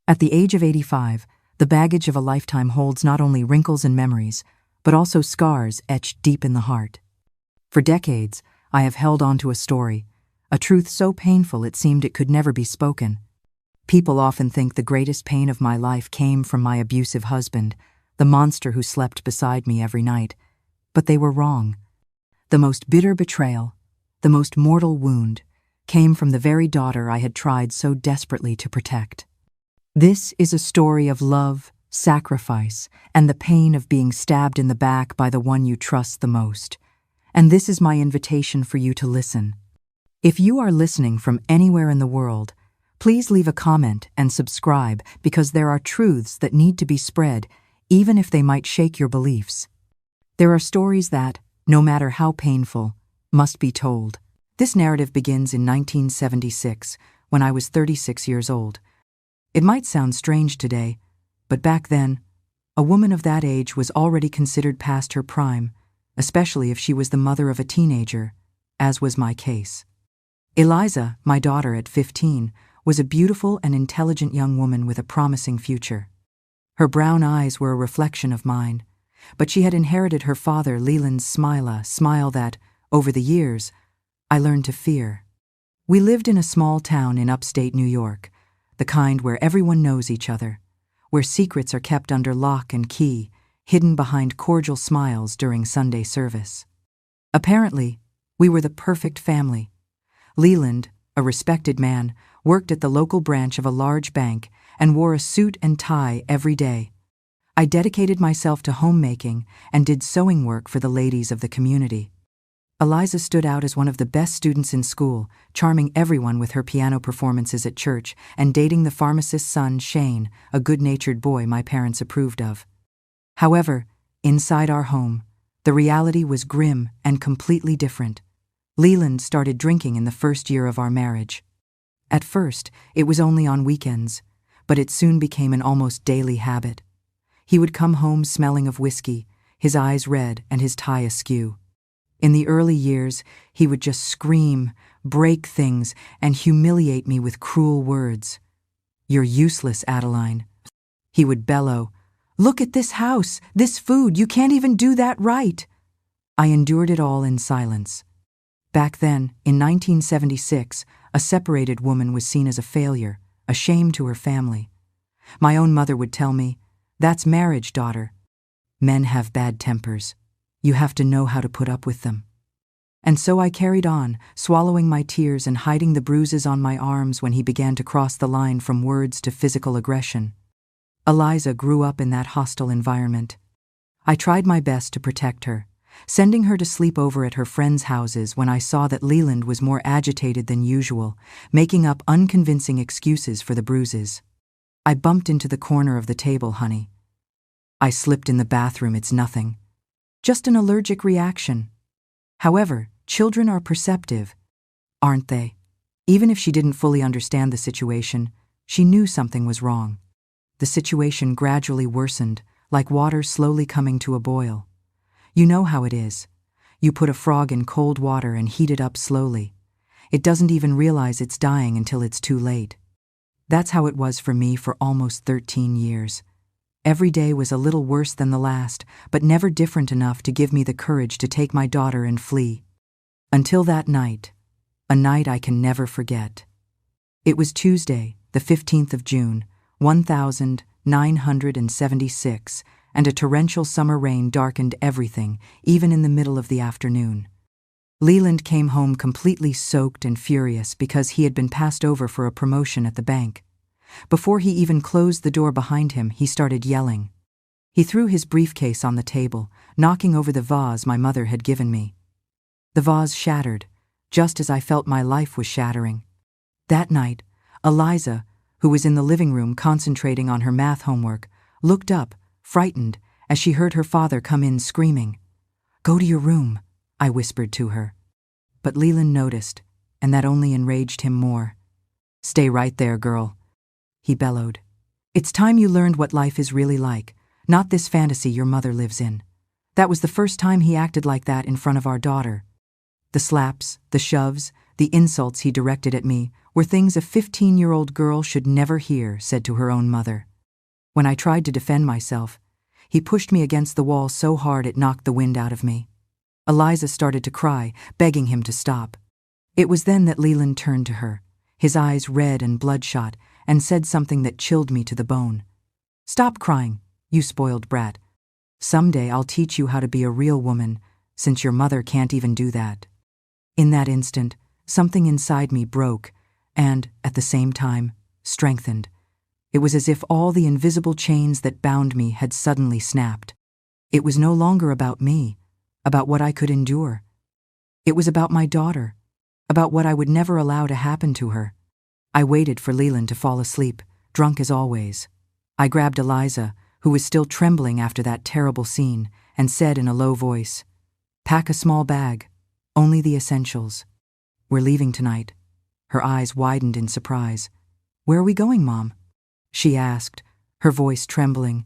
At the age of 85, the baggage of a lifetime holds not only wrinkles and memories, but also scars etched deep in the heart. For decades, I have held on to a story, a truth so painful it seemed it could never be spoken. People often think the greatest pain of my life came from my abusive husband, the monster who slept beside me every night. But they were wrong. The most bitter betrayal, the most mortal wound, came from the very daughter I had tried so desperately to protect. This is a story of love, sacrifice, and the pain of being stabbed in the back by the one you trust the most. And this is my invitation for you to listen. If you are listening from anywhere in the world, please leave a comment and subscribe, because there are truths that need to be spread, even if they might shake your beliefs. There are stories that, no matter how painful, must be told. This narrative begins in 1976, when I was 36 years old. It might sound strange today, but back then, a woman of that age was already considered past her prime, especially if she was the mother of a teenager, as was my case. Eliza, my daughter at 15, was a beautiful and intelligent young woman with a promising future. Her brown eyes were a reflection of mine, but she had inherited her father Leland's smile that, over the years, I learned to fear. We lived in a small town in upstate New York, the kind where everyone knows each other, where secrets are kept under lock and key, hidden behind cordial smiles during Sunday service. Apparently, we were the perfect family. Leland, a respected man, worked at the local branch of a large bank and wore a suit and tie every day. I dedicated myself to homemaking and did sewing work for the ladies of the community. Eliza stood out as one of the best students in school, charming everyone with her piano performances at church and dating the pharmacist's son, Shane, a good-natured boy my parents approved of. However, inside our home, the reality was grim and completely different. Leland started drinking in the first year of our marriage. At first, it was only on weekends, but it soon became an almost daily habit. He would come home smelling of whiskey, his eyes red and his tie askew. In the early years, he would just scream, break things, and humiliate me with cruel words. "You're useless, Adeline." He would bellow, "Look at this house, this food, you can't even do that right." I endured it all in silence. Back then, in 1976, a separated woman was seen as a failure, a shame to her family. My own mother would tell me, "That's marriage, daughter. Men have bad tempers. You have to know how to put up with them." And so I carried on, swallowing my tears and hiding the bruises on my arms when he began to cross the line from words to physical aggression. Eliza grew up in that hostile environment. I tried my best to protect her, sending her to sleep over at her friends' houses when I saw that Leland was more agitated than usual, making up unconvincing excuses for the bruises. "I bumped into the corner of the table, honey. I slipped in the bathroom, it's nothing. Just an allergic reaction." However, children are perceptive, aren't they? Even if she didn't fully understand the situation, she knew something was wrong. The situation gradually worsened, like water slowly coming to a boil. You know how it is. You put a frog in cold water and heat it up slowly. It doesn't even realize it's dying until it's too late. That's how it was for me for almost 13 years. Every day was a little worse than the last, but never different enough to give me the courage to take my daughter and flee. Until that night, a night I can never forget. It was Tuesday, the 15th of June, 1976, and a torrential summer rain darkened everything, even in the middle of the afternoon. Leland came home completely soaked and furious because he had been passed over for a promotion at the bank. Before he even closed the door behind him, he started yelling. He threw his briefcase on the table, knocking over the vase my mother had given me. The vase shattered, just as I felt my life was shattering. That night, Eliza, who was in the living room concentrating on her math homework, looked up, frightened, as she heard her father come in screaming. "Go to your room," I whispered to her. But Leland noticed, and that only enraged him more. "Stay right there, girl," he bellowed. "It's time you learned what life is really like, not this fantasy your mother lives in." That was the first time he acted like that in front of our daughter. The slaps, the shoves, The insults he directed at me were things a 15-year-old girl should never hear said to her own mother. When I tried to defend myself, he pushed me against the wall so hard it knocked the wind out of me. Eliza started to cry, begging him to stop. It was then that Leland turned to her, his eyes red and bloodshot, and said something that chilled me to the bone. "Stop crying, you spoiled brat. Someday I'll teach you how to be a real woman, since your mother can't even do that." In that instant, something inside me broke and, at the same time, strengthened. It was as if all the invisible chains that bound me had suddenly snapped. It was no longer about me, about what I could endure. It was about my daughter, about what I would never allow to happen to her. I waited for Leland to fall asleep, drunk as always. I grabbed Eliza, who was still trembling after that terrible scene, and said in a low voice, "Pack a small bag, only the essentials. We're leaving tonight." Her eyes widened in surprise. "Where are we going, Mom?" she asked, her voice trembling.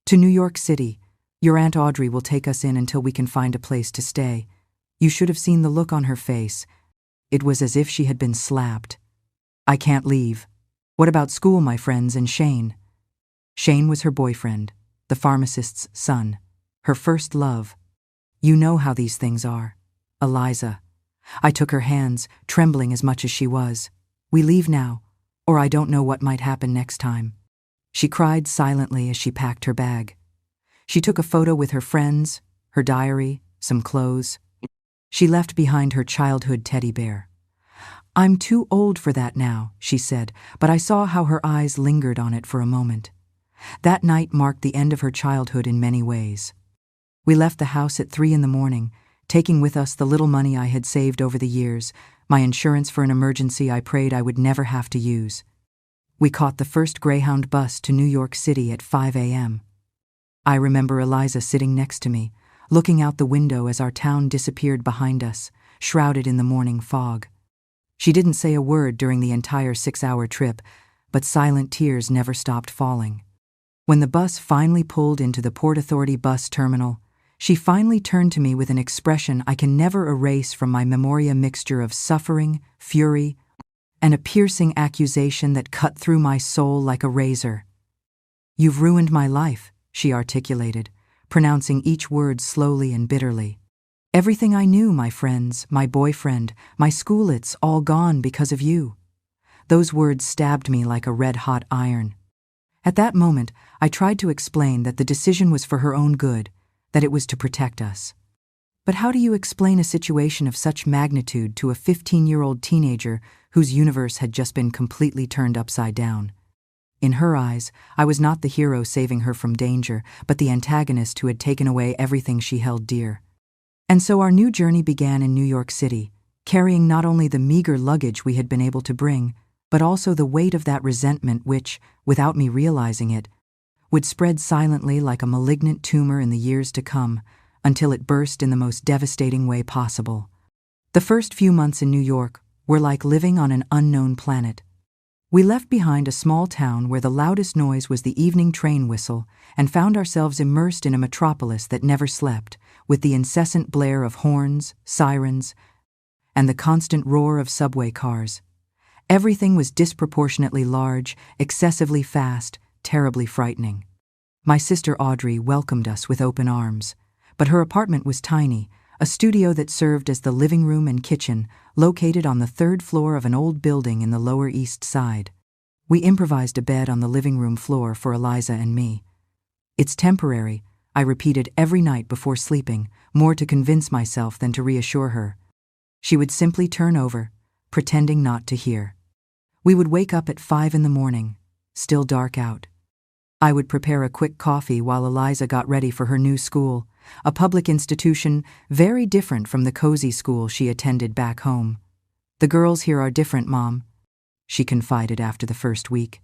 "To New York City. Your Aunt Audrey will take us in until we can find a place to stay." You should have seen the look on her face. It was as if she had been slapped. "I can't leave. What about school, my friends, and Shane?" Shane was her boyfriend, the pharmacist's son, her first love. You know how these things are. Eliza. I took her hands, trembling as much as she was. "We leave now, or I don't know what might happen next time." She cried silently as she packed her bag. She took a photo with her friends, her diary, some clothes. She left behind her childhood teddy bear. "I'm too old for that now," she said, but I saw how her eyes lingered on it for a moment. That night marked the end of her childhood in many ways. We left the house at 3 a.m, taking with us the little money I had saved over the years, my insurance for an emergency I prayed I would never have to use. We caught the first Greyhound bus to New York City at 5 a.m. I remember Eliza sitting next to me, looking out the window as our town disappeared behind us, shrouded in the morning fog. She didn't say a word during the entire 6-hour trip, but silent tears never stopped falling. When the bus finally pulled into the Port Authority bus terminal, she finally turned to me with an expression I can never erase from my memoria mixture of suffering, fury, and a piercing accusation that cut through my soul like a razor. "You've ruined my life," she articulated, pronouncing each word slowly and bitterly. "Everything I knew, my friends, my boyfriend, my school, it's all gone because of you." Those words stabbed me like a red-hot iron. At that moment, I tried to explain that the decision was for her own good, that it was to protect us. But how do you explain a situation of such magnitude to a 15-year-old teenager whose universe had just been completely turned upside down? In her eyes, I was not the hero saving her from danger, but the antagonist who had taken away everything she held dear. And so our new journey began in New York City, carrying not only the meager luggage we had been able to bring, but also the weight of that resentment which, without me realizing it, would spread silently like a malignant tumor in the years to come, until it burst in the most devastating way possible. The first few months in New York were like living on an unknown planet. We left behind a small town where the loudest noise was the evening train whistle and found ourselves immersed in a metropolis that never slept, with the incessant blare of horns, sirens, and the constant roar of subway cars. Everything was disproportionately large, excessively fast, terribly frightening. My sister Audrey welcomed us with open arms, but her apartment was tiny, a studio that served as the living room and kitchen, located on the 3rd floor of an old building in the Lower East Side. We improvised a bed on the living room floor for Eliza and me. "It's temporary," I repeated every night before sleeping, more to convince myself than to reassure her. She would simply turn over, pretending not to hear. We would wake up at 5 a.m, still dark out. I would prepare a quick coffee while Eliza got ready for her new school, a public institution very different from the cozy school she attended back home. "The girls here are different, Mom," she confided after the first week.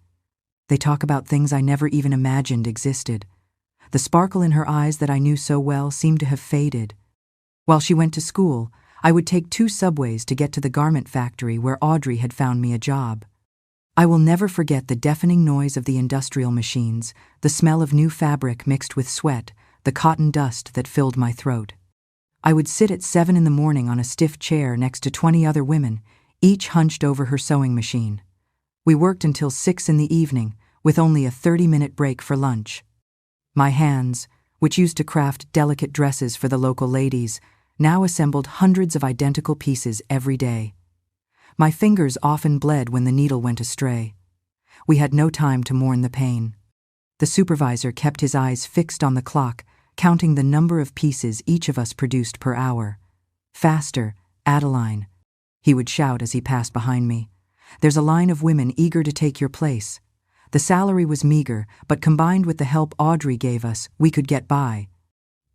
"They talk about things I never even imagined existed." The sparkle in her eyes that I knew so well seemed to have faded. While she went to school, I would take 2 subways to get to the garment factory where Audrey had found me a job. I will never forget the deafening noise of the industrial machines, the smell of new fabric mixed with sweat, the cotton dust that filled my throat. I would sit at 7 a.m. on a stiff chair next to 20 other women, each hunched over her sewing machine. We worked until 6 in the evening, with only a 30-minute break for lunch. My hands, which used to craft delicate dresses for the local ladies, now assembled hundreds of identical pieces every day. My fingers often bled when the needle went astray. We had no time to mourn the pain. The supervisor kept his eyes fixed on the clock, counting the number of pieces each of us produced per hour. "Faster, Adeline," he would shout as he passed behind me. "There's a line of women eager to take your place." The salary was meager, but combined with the help Audrey gave us, we could get by.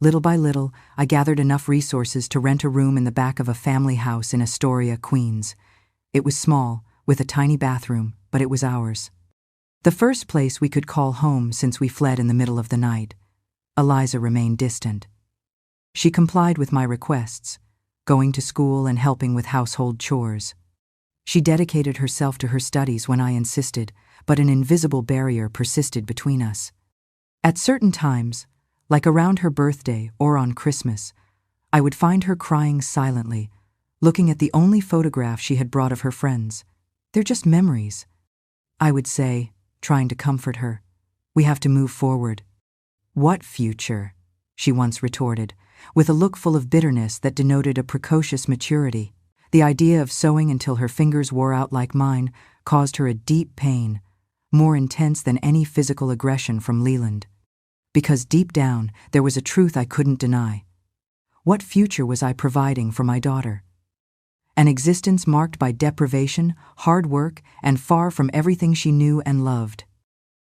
Little by little, I gathered enough resources to rent a room in the back of a family house in Astoria, Queens. It was small, with a tiny bathroom, but it was ours. The first place we could call home since we fled in the middle of the night. Eliza remained distant. She complied with my requests, going to school and helping with household chores. She dedicated herself to her studies when I insisted, but an invisible barrier persisted between us. At certain times, like around her birthday or on Christmas, I would find her crying silently, looking at the only photograph she had brought of her friends. "They're just memories," I would say, trying to comfort her. "We have to move forward." "What future?" she once retorted, with a look full of bitterness that denoted a precocious maturity. The idea of sewing until her fingers wore out like mine caused her a deep pain, more intense than any physical aggression from Leland. Because deep down, there was a truth I couldn't deny. What future was I providing for my daughter? An existence marked by deprivation, hard work, and far from everything she knew and loved.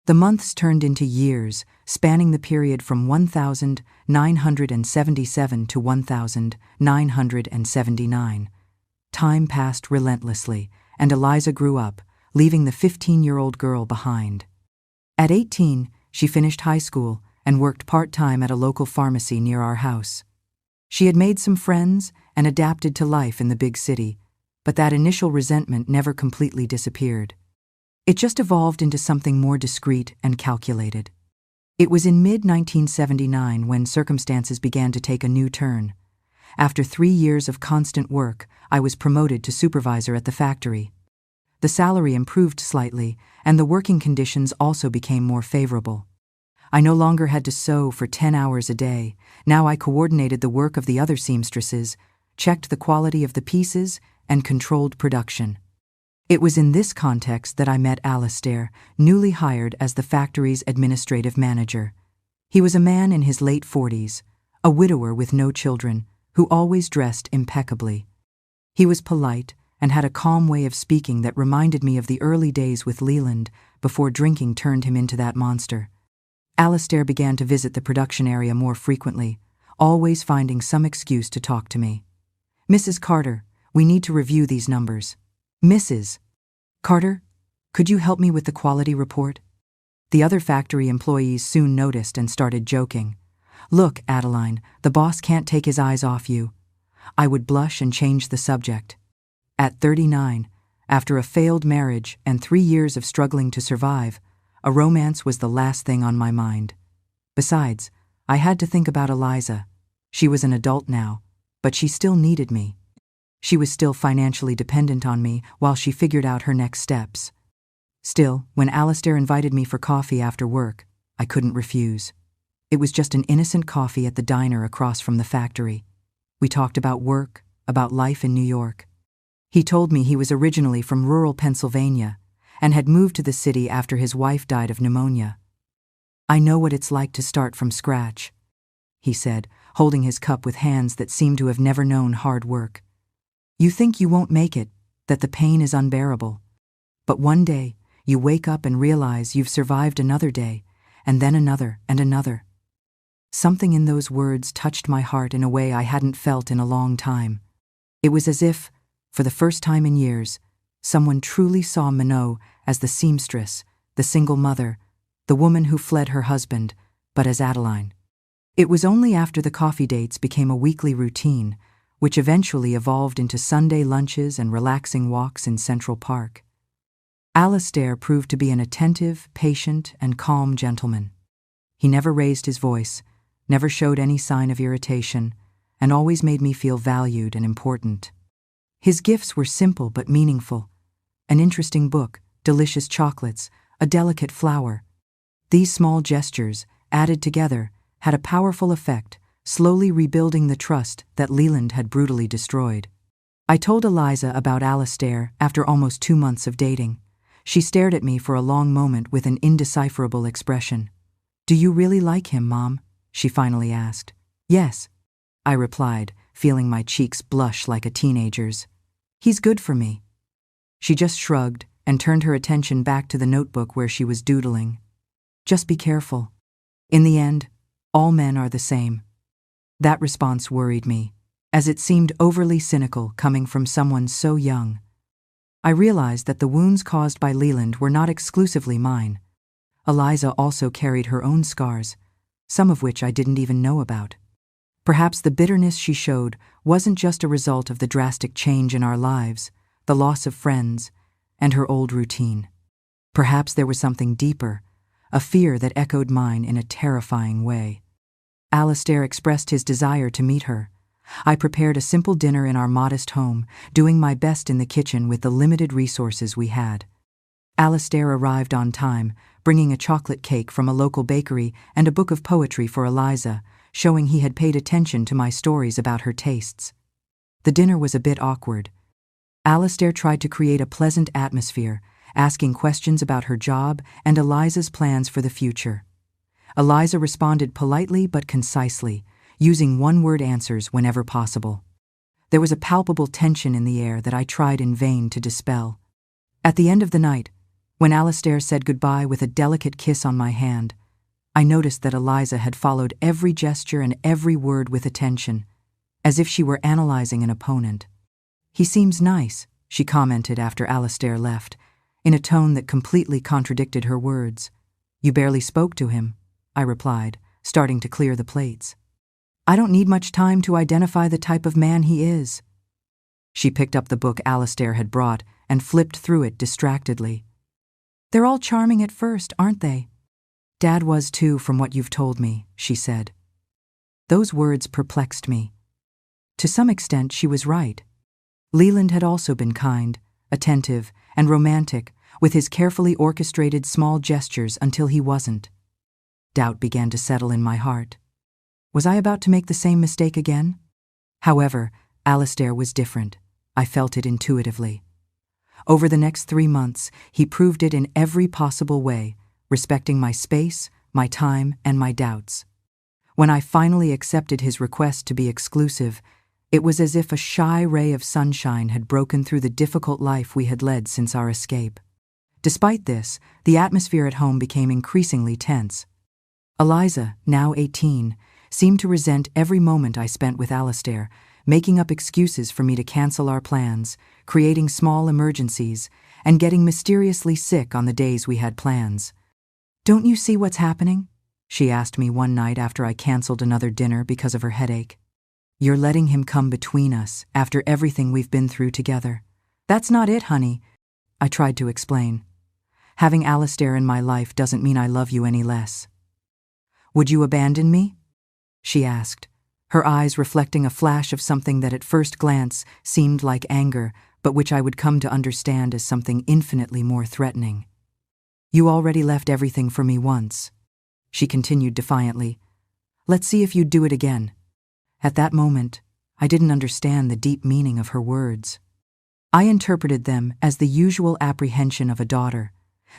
The months turned into years, spanning the period from 1977 to 1979. Time passed relentlessly, and Eliza grew up, leaving the 15-year-old girl behind. At 18, she finished high school and worked part-time at a local pharmacy near our house. She had made some friends and adapted to life in the big city, but that initial resentment never completely disappeared. It just evolved into something more discreet and calculated. It was in mid-1979 when circumstances began to take a new turn. After 3 years of constant work, I was promoted to supervisor at the factory. The salary improved slightly, and the working conditions also became more favorable. I no longer had to sew for 10 hours a day. Now I coordinated the work of the other seamstresses, checked the quality of the pieces, and controlled production. It was in this context that I met Alistair, newly hired as the factory's administrative manager. He was a man in his late 40s, a widower with no children, who always dressed impeccably. He was polite and had a calm way of speaking that reminded me of the early days with Leland before drinking turned him into that monster. Alistair began to visit the production area more frequently, always finding some excuse to talk to me. "Mrs. Carter, we need to review these numbers." "Mrs. Carter, could you help me with the quality report?" The other factory employees soon noticed and started joking. "Look, Adeline, the boss can't take his eyes off you." I would blush and change the subject. At 39, after a failed marriage and 3 years of struggling to survive, a romance was the last thing on my mind. Besides, I had to think about Eliza. She was an adult now, but she still needed me. She was still financially dependent on me while she figured out her next steps. Still, when Alistair invited me for coffee after work, I couldn't refuse. It was just an innocent coffee at the diner across from the factory. We talked about work, about life in New York. He told me he was originally from rural Pennsylvania and had moved to the city after his wife died of pneumonia. "I know what it's like to start from scratch," he said, holding his cup with hands that seemed to have never known hard work. "You think you won't make it, that the pain is unbearable. But one day, you wake up and realize you've survived another day, and then another and another." Something in those words touched my heart in a way I hadn't felt in a long time. It was as if, for the first time in years, someone truly saw Minot as the seamstress, the single mother, the woman who fled her husband, but as Adeline. It was only after the coffee dates became a weekly routine, which eventually evolved into Sunday lunches and relaxing walks in Central Park. Alistair proved to be an attentive, patient, and calm gentleman. He never raised his voice, never showed any sign of irritation, and always made me feel valued and important. His gifts were simple but meaningful. An interesting book, delicious chocolates, a delicate flower. These small gestures, added together, had a powerful effect, slowly rebuilding the trust that Leland had brutally destroyed. I told Eliza about Alistair after almost 2 months of dating. She stared at me for a long moment with an indecipherable expression. "Do you really like him, Mom?" she finally asked. "Yes," I replied, feeling my cheeks blush like a teenager's. "He's good for me." She just shrugged and turned her attention back to the notebook where she was doodling. "Just be careful. In the end, all men are the same." That response worried me, as it seemed overly cynical coming from someone so young. I realized that the wounds caused by Leland were not exclusively mine. Eliza also carried her own scars, some of which I didn't even know about. Perhaps the bitterness she showed wasn't just a result of the drastic change in our lives, the loss of friends, and her old routine. Perhaps there was something deeper, a fear that echoed mine in a terrifying way. Alistair expressed his desire to meet her. I prepared a simple dinner in our modest home, doing my best in the kitchen with the limited resources we had. Alistair arrived on time, bringing a chocolate cake from a local bakery and a book of poetry for Eliza, showing he had paid attention to my stories about her tastes. The dinner was a bit awkward. Alistair tried to create a pleasant atmosphere, asking questions about her job and Eliza's plans for the future. Eliza responded politely but concisely, using one-word answers whenever possible. There was a palpable tension in the air that I tried in vain to dispel. At the end of the night, when Alistair said goodbye with a delicate kiss on my hand, I noticed that Eliza had followed every gesture and every word with attention, as if she were analyzing an opponent. "He seems nice," she commented after Alistair left, in a tone that completely contradicted her words. "You barely spoke to him," I replied, starting to clear the plates. "I don't need much time to identify the type of man he is." She picked up the book Alistair had brought and flipped through it distractedly. "They're all charming at first, aren't they?" "Dad was too, from what you've told me," she said. Those words perplexed me. To some extent, she was right. Leland had also been kind, attentive, and romantic, with his carefully orchestrated small gestures until he wasn't. Doubt began to settle in my heart. Was I about to make the same mistake again? However, Alistair was different. I felt it intuitively. Over the next 3 months, he proved it in every possible way, respecting my space, my time, and my doubts. When I finally accepted his request to be exclusive, it was as if a shy ray of sunshine had broken through the difficult life we had led since our escape. Despite this, the atmosphere at home became increasingly tense. Eliza, now 18, seemed to resent every moment I spent with Alistair, making up excuses for me to cancel our plans, creating small emergencies, and getting mysteriously sick on the days we had plans. "Don't you see what's happening?" she asked me one night after I canceled another dinner because of her headache. "You're letting him come between us after everything we've been through together." "That's not it, honey," I tried to explain. "Having Alistair in my life doesn't mean I love you any less." "Would you abandon me?" she asked, her eyes reflecting a flash of something that at first glance seemed like anger, but which I would come to understand as something infinitely more threatening. "You already left everything for me once," she continued defiantly. "Let's see if you'd do it again." At that moment, I didn't understand the deep meaning of her words. I interpreted them as the usual apprehension of a daughter,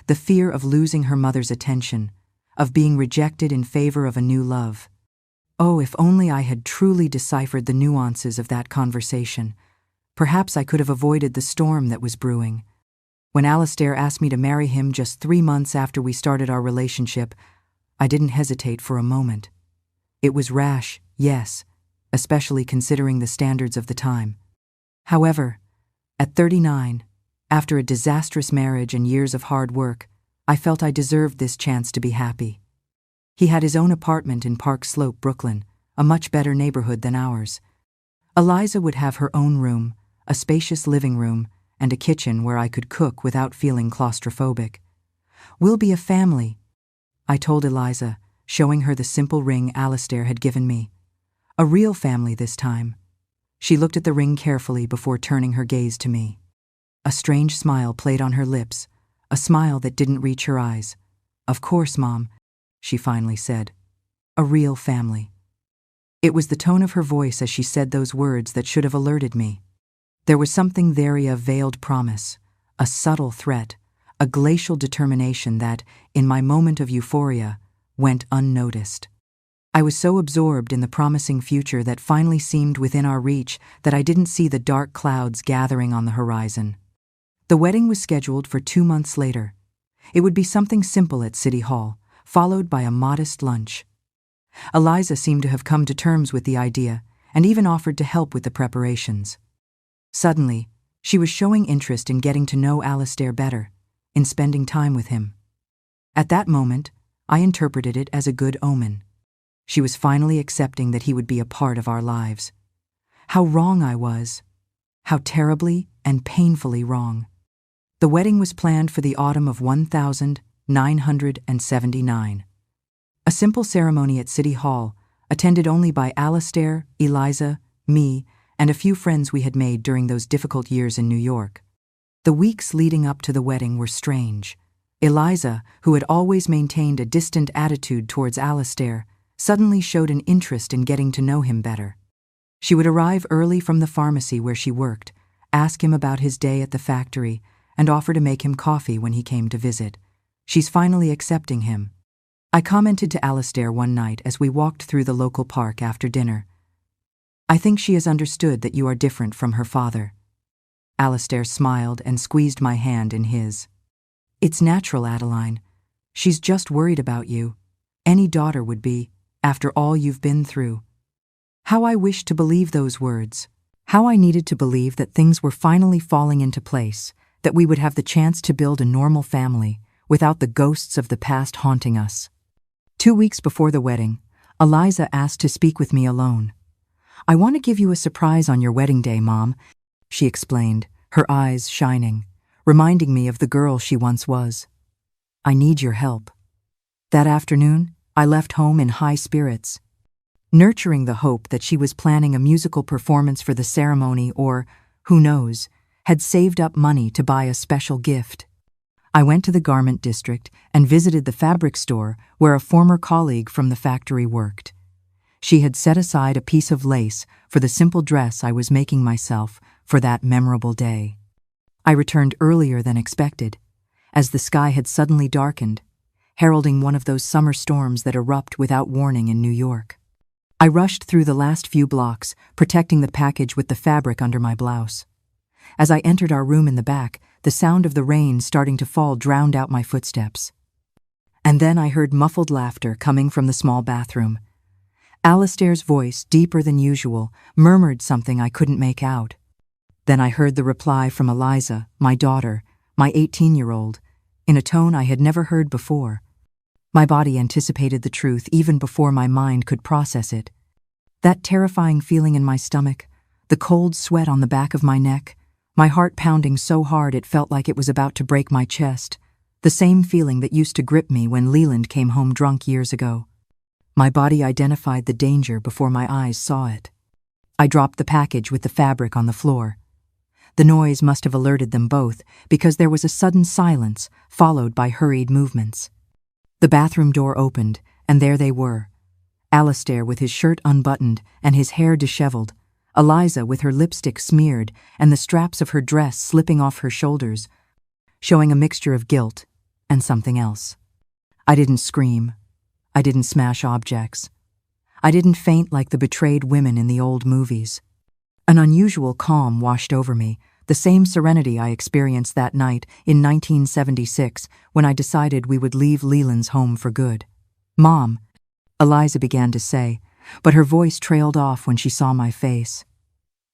the fear of losing her mother's attention, of being rejected in favor of a new love. Oh, if only I had truly deciphered the nuances of that conversation. Perhaps I could have avoided the storm that was brewing. When Alistair asked me to marry him just 3 months after we started our relationship, I didn't hesitate for a moment. It was rash, yes, especially considering the standards of the time. However, at 39, after a disastrous marriage and years of hard work, I felt I deserved this chance to be happy. He had his own apartment in Park Slope, Brooklyn, a much better neighborhood than ours. Eliza would have her own room, a spacious living room, and a kitchen where I could cook without feeling claustrophobic. "We'll be a family," I told Eliza, showing her the simple ring Alistair had given me. "A real family this time. She looked at the ring carefully before turning her gaze to me. A strange smile played on her lips, a smile that didn't reach her eyes. "Of course, Mom," she finally said. "A real family." It was the tone of her voice as she said those words that should have alerted me. There was something there, a veiled promise, a subtle threat, a glacial determination that, in my moment of euphoria, went unnoticed. I was so absorbed in the promising future that finally seemed within our reach that I didn't see the dark clouds gathering on the horizon. The wedding was scheduled for 2 months later. It would be something simple at City Hall, followed by a modest lunch. Eliza seemed to have come to terms with the idea and even offered to help with the preparations. Suddenly, she was showing interest in getting to know Alistair better, in spending time with him. At that moment, I interpreted it as a good omen. She was finally accepting that he would be a part of our lives. How wrong I was. How terribly and painfully wrong. The wedding was planned for the autumn of 1979. A simple ceremony at City Hall, attended only by Alistair, Eliza, me, and a few friends we had made during those difficult years in New York. The weeks leading up to the wedding were strange. Eliza, who had always maintained a distant attitude towards Alistair, suddenly showed an interest in getting to know him better. She would arrive early from the pharmacy where she worked, ask him about his day at the factory, and offer to make him coffee when he came to visit. She's finally accepting him. I commented to Alistair one night as we walked through the local park after dinner. "I think she has understood that you are different from her father." Alistair smiled and squeezed my hand in his. "It's natural, Adeline. She's just worried about you. Any daughter would be, after all you've been through." How I wished to believe those words. How I needed to believe that things were finally falling into place, that we would have the chance to build a normal family without the ghosts of the past haunting us. 2 weeks before the wedding, Eliza asked to speak with me alone. "I want to give you a surprise on your wedding day, Mom," she explained, her eyes shining, reminding me of the girl she once was. "I need your help." That afternoon, I left home in high spirits, nurturing the hope that she was planning a musical performance for the ceremony or, who knows, had saved up money to buy a special gift. I went to the garment district and visited the fabric store where a former colleague from the factory worked. She had set aside a piece of lace for the simple dress I was making myself for that memorable day. I returned earlier than expected, as the sky had suddenly darkened, heralding one of those summer storms that erupt without warning in New York. I rushed through the last few blocks, protecting the package with the fabric under my blouse. As I entered our room in the back, the sound of the rain starting to fall drowned out my footsteps. And then I heard muffled laughter coming from the small bathroom. Alistair's voice, deeper than usual, murmured something I couldn't make out. Then I heard the reply from Eliza, my daughter, my 18-year-old, in a tone I had never heard before. My body anticipated the truth even before my mind could process it. That terrifying feeling in my stomach, the cold sweat on the back of my neck, my heart pounding so hard it felt like it was about to break my chest, the same feeling that used to grip me when Leland came home drunk years ago. My body identified the danger before my eyes saw it. I dropped the package with the fabric on the floor. The noise must have alerted them both because there was a sudden silence followed by hurried movements. The bathroom door opened, and there they were. Alistair with his shirt unbuttoned and his hair disheveled, Eliza with her lipstick smeared and the straps of her dress slipping off her shoulders, showing a mixture of guilt and something else. I didn't scream. I didn't smash objects. I didn't faint like the betrayed women in the old movies. An unusual calm washed over me, the same serenity I experienced that night in 1976 when I decided we would leave Leland's home for good. "Mom," Eliza began to say, but her voice trailed off when she saw my face.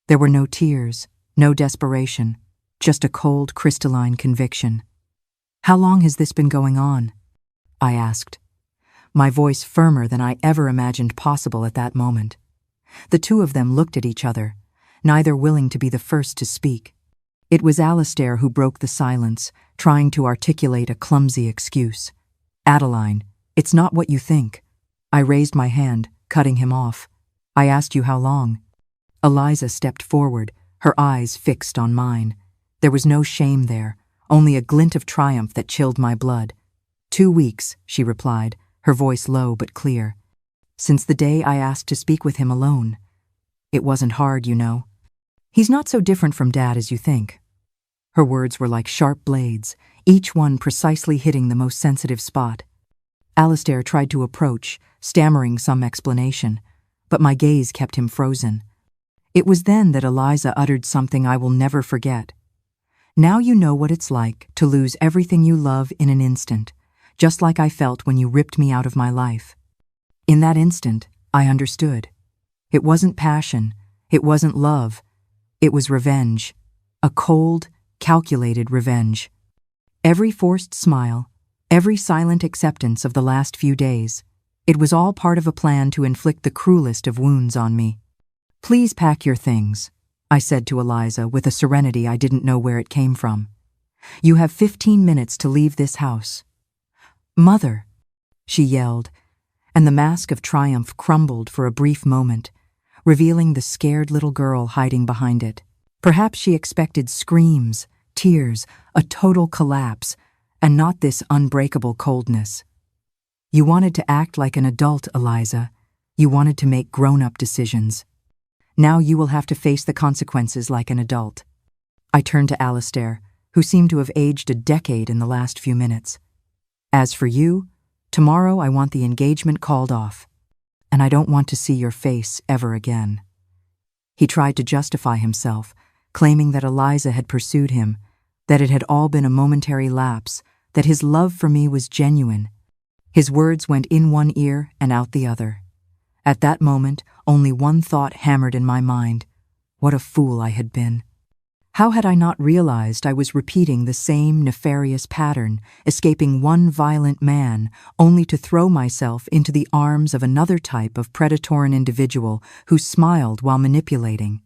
There were no tears, no desperation, just a cold, crystalline conviction. "How long has this been going on?" I asked, my voice firmer than I ever imagined possible at that moment. The two of them looked at each other, neither willing to be the first to speak. It was Alistair who broke the silence, trying to articulate a clumsy excuse. "Adeline, it's not what you think." I raised my hand, cutting him off. "I asked you how long." Eliza stepped forward, her eyes fixed on mine. There was no shame there, only a glint of triumph that chilled my blood. 2 weeks, she replied, her voice low but clear. Since the day I asked to speak with him alone. It wasn't hard, you know. He's not so different from Dad as you think. Her words were like sharp blades, each one precisely hitting the most sensitive spot. Alistair tried to approach, stammering some explanation, but my gaze kept him frozen. It was then that Eliza uttered something I will never forget. Now you know what it's like to lose everything you love in an instant, just like I felt when you ripped me out of my life. In that instant, I understood. It wasn't passion, it wasn't love, it was revenge. A cold, calculated revenge. Every forced smile, every silent acceptance of the last few days, it was all part of a plan to inflict the cruelest of wounds on me. Please pack your things, I said to Eliza with a serenity I didn't know where it came from. You have 15 minutes to leave this house. Mother, she yelled, and the mask of triumph crumbled for a brief moment, revealing the scared little girl hiding behind it. Perhaps she expected screams, tears, a total collapse, and not this unbreakable coldness. You wanted to act like an adult, Eliza. You wanted to make grown-up decisions. Now you will have to face the consequences like an adult. I turned to Alistair, who seemed to have aged a decade in the last few minutes. As for you, tomorrow I want the engagement called off, and I don't want to see your face ever again. He tried to justify himself, claiming that Eliza had pursued him, that it had all been a momentary lapse, that his love for me was genuine. His words went in one ear and out the other. At that moment, only one thought hammered in my mind. What a fool I had been. How had I not realized I was repeating the same nefarious pattern, escaping one violent man, only to throw myself into the arms of another type of predatory individual who smiled while manipulating,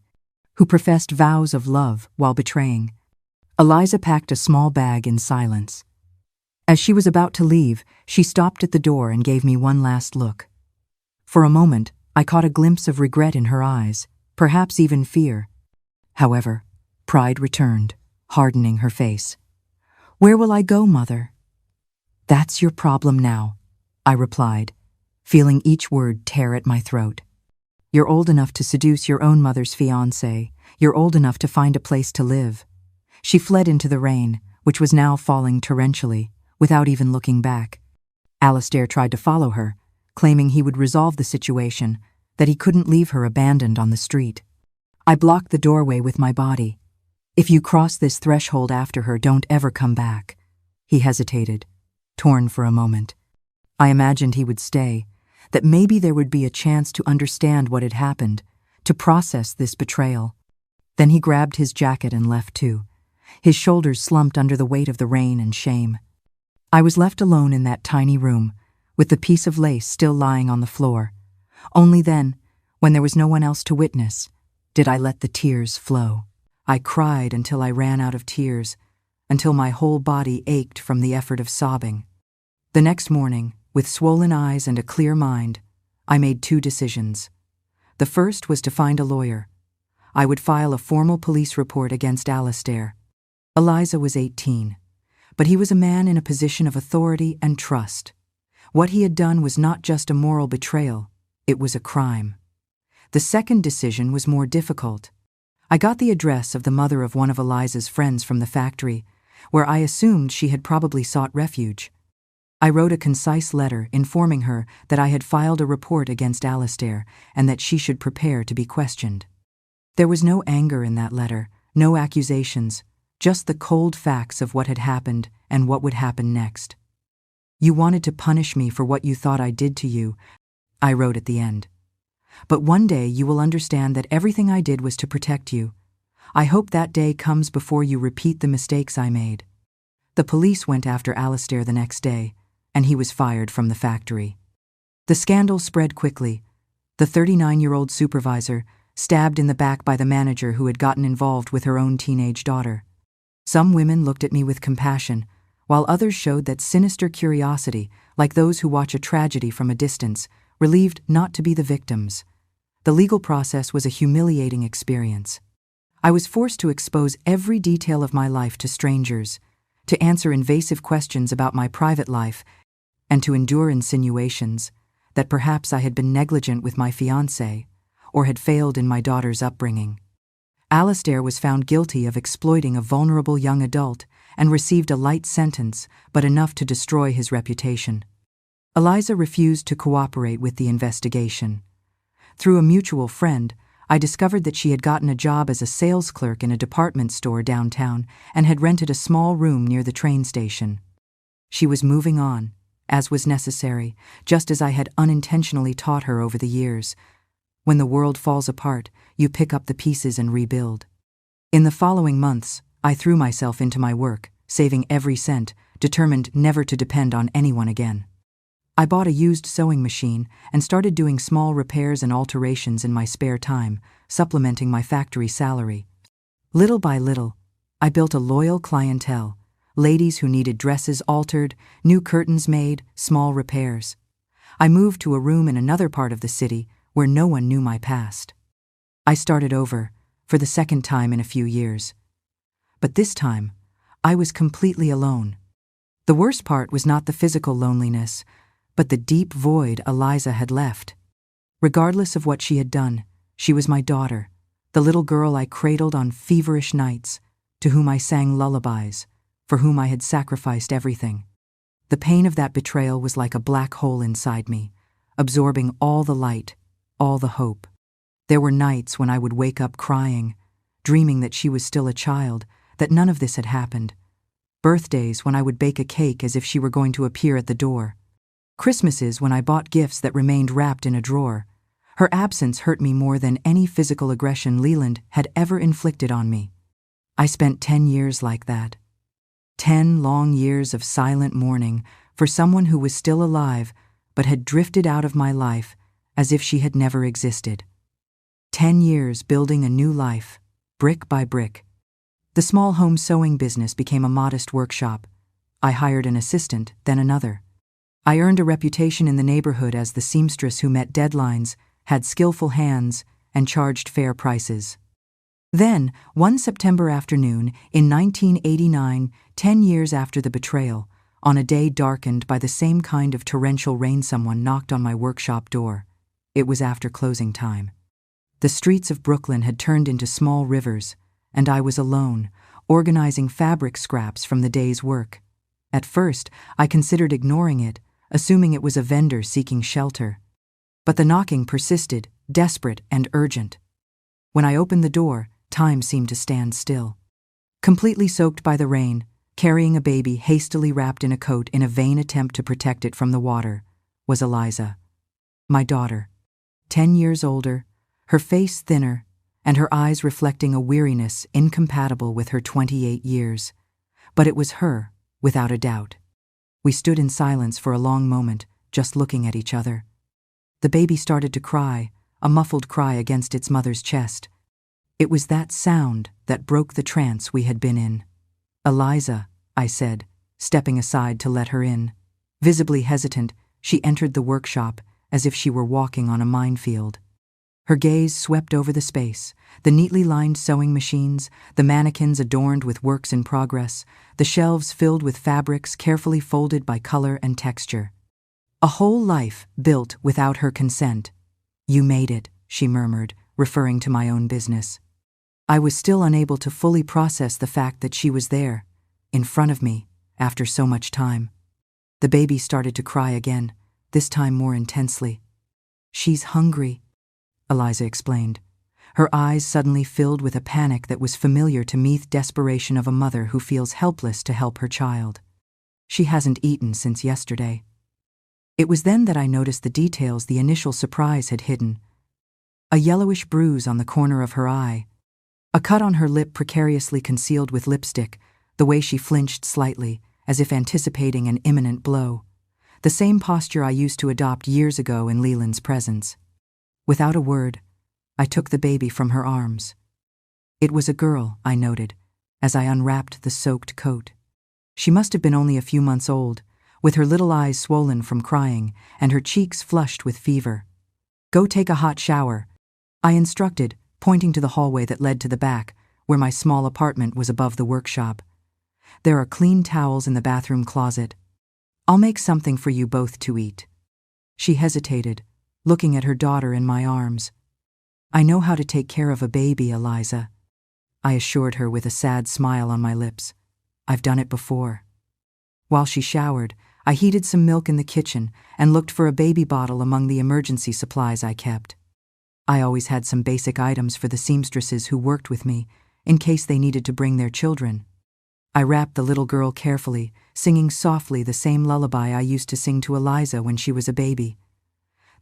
who professed vows of love while betraying. Eliza packed a small bag in silence. As she was about to leave, she stopped at the door and gave me one last look. For a moment, I caught a glimpse of regret in her eyes, perhaps even fear. However, pride returned, hardening her face. Where will I go, Mother? That's your problem now, I replied, feeling each word tear at my throat. You're old enough to seduce your own mother's fiancé. You're old enough to find a place to live. She fled into the rain, which was now falling torrentially, without even looking back. Alistair tried to follow her, claiming he would resolve the situation, that he couldn't leave her abandoned on the street. I blocked the doorway with my body. If you cross this threshold after her, don't ever come back. He hesitated, torn for a moment. I imagined he would stay, that maybe there would be a chance to understand what had happened, to process this betrayal. Then he grabbed his jacket and left too. His shoulders slumped under the weight of the rain and shame. I was left alone in that tiny room, with the piece of lace still lying on the floor. Only then, when there was no one else to witness, did I let the tears flow. I cried until I ran out of tears, until my whole body ached from the effort of sobbing. The next morning, with swollen eyes and a clear mind, I made 2 decisions. The first was to find a lawyer. I would file a formal police report against Alistair. Eliza was 18, but he was a man in a position of authority and trust. What he had done was not just a moral betrayal, it was a crime. The second decision was more difficult. I got the address of the mother of one of Eliza's friends from the factory, where I assumed she had probably sought refuge. I wrote a concise letter informing her that I had filed a report against Alistair and that she should prepare to be questioned. There was no anger in that letter, no accusations, just the cold facts of what had happened and what would happen next. You wanted to punish me for what you thought I did to you, I wrote at the end. But one day you will understand that everything I did was to protect you. I hope that day comes before you repeat the mistakes I made. The police went after Alistair the next day, and he was fired from the factory. The scandal spread quickly. The 39-year-old supervisor, stabbed in the back by the manager who had gotten involved with her own teenage daughter. Some women looked at me with compassion, while others showed that sinister curiosity, like those who watch a tragedy from a distance, relieved not to be the victims. The legal process was a humiliating experience. I was forced to expose every detail of my life to strangers, to answer invasive questions about my private life, and to endure insinuations that perhaps I had been negligent with my fiancé or had failed in my daughter's upbringing. Alastair was found guilty of exploiting a vulnerable young adult and received a light sentence, but enough to destroy his reputation. Eliza refused to cooperate with the investigation. Through a mutual friend, I discovered that she had gotten a job as a sales clerk in a department store downtown and had rented a small room near the train station. She was moving on, as was necessary, just as I had unintentionally taught her over the years. When the world falls apart, you pick up the pieces and rebuild. In the following months, I threw myself into my work, saving every cent, determined never to depend on anyone again. I bought a used sewing machine and started doing small repairs and alterations in my spare time, supplementing my factory salary. Little by little, I built a loyal clientele, ladies who needed dresses altered, new curtains made, small repairs. I moved to a room in another part of the city where no one knew my past. I started over, for the second time in a few years. But this time, I was completely alone. The worst part was not the physical loneliness, but the deep void Eliza had left. Regardless of what she had done, she was my daughter, the little girl I cradled on feverish nights, to whom I sang lullabies, for whom I had sacrificed everything. The pain of that betrayal was like a black hole inside me, absorbing all the light, all the hope. There were nights when I would wake up crying, dreaming that she was still a child, that none of this had happened. Birthdays when I would bake a cake as if she were going to appear at the door. Christmases when I bought gifts that remained wrapped in a drawer. Her absence hurt me more than any physical aggression Leland had ever inflicted on me. I spent 10 years like that. 10 long years of silent mourning for someone who was still alive but had drifted out of my life as if she had never existed. 10 years building a new life, brick by brick. The small home sewing business became a modest workshop. I hired an assistant, then another. I earned a reputation in the neighborhood as the seamstress who met deadlines, had skillful hands, and charged fair prices. Then, one September afternoon in 1989, 10 years after the betrayal, on a day darkened by the same kind of torrential rain, someone knocked on my workshop door. It was after closing time. The streets of Brooklyn had turned into small rivers, and I was alone, organizing fabric scraps from the day's work. At first, I considered ignoring it, assuming it was a vendor seeking shelter. But the knocking persisted, desperate and urgent. When I opened the door, time seemed to stand still. Completely soaked by the rain, carrying a baby hastily wrapped in a coat in a vain attempt to protect it from the water, was Eliza. My daughter. 10 years older, her face thinner, and her eyes reflecting a weariness incompatible with her 28 years. But it was her, without a doubt. We stood in silence for a long moment, just looking at each other. The baby started to cry, a muffled cry against its mother's chest. It was that sound that broke the trance we had been in. "Eliza," I said, stepping aside to let her in. Visibly hesitant, she entered the workshop as if she were walking on a minefield. Her gaze swept over the space, the neatly lined sewing machines, the mannequins adorned with works in progress, the shelves filled with fabrics carefully folded by color and texture. A whole life built without her consent. "You made it," she murmured, referring to my own business. I was still unable to fully process the fact that she was there, in front of me, after so much time. The baby started to cry again, this time more intensely. "She's hungry," Eliza explained. Her eyes suddenly filled with a panic that was familiar to me, the desperation of a mother who feels helpless to help her child. "She hasn't eaten since yesterday." It was then that I noticed the details the initial surprise had hidden. A yellowish bruise on the corner of her eye, a cut on her lip precariously concealed with lipstick, the way she flinched slightly, as if anticipating an imminent blow. The same posture I used to adopt years ago in Leland's presence. Without a word, I took the baby from her arms. It was a girl, I noted, as I unwrapped the soaked coat. She must have been only a few months old, with her little eyes swollen from crying and her cheeks flushed with fever. "Go take a hot shower," I instructed, pointing to the hallway that led to the back, where my small apartment was above the workshop. There are clean towels in the bathroom closet. I'll make something for you both to eat. She hesitated, looking at her daughter in my arms. I know how to take care of a baby, Eliza, I assured her with a sad smile on my lips. I've done it before. While she showered, I heated some milk in the kitchen and looked for a baby bottle among the emergency supplies I kept. I always had some basic items for the seamstresses who worked with me, in case they needed to bring their children. I wrapped the little girl carefully, singing softly the same lullaby I used to sing to Eliza when she was a baby.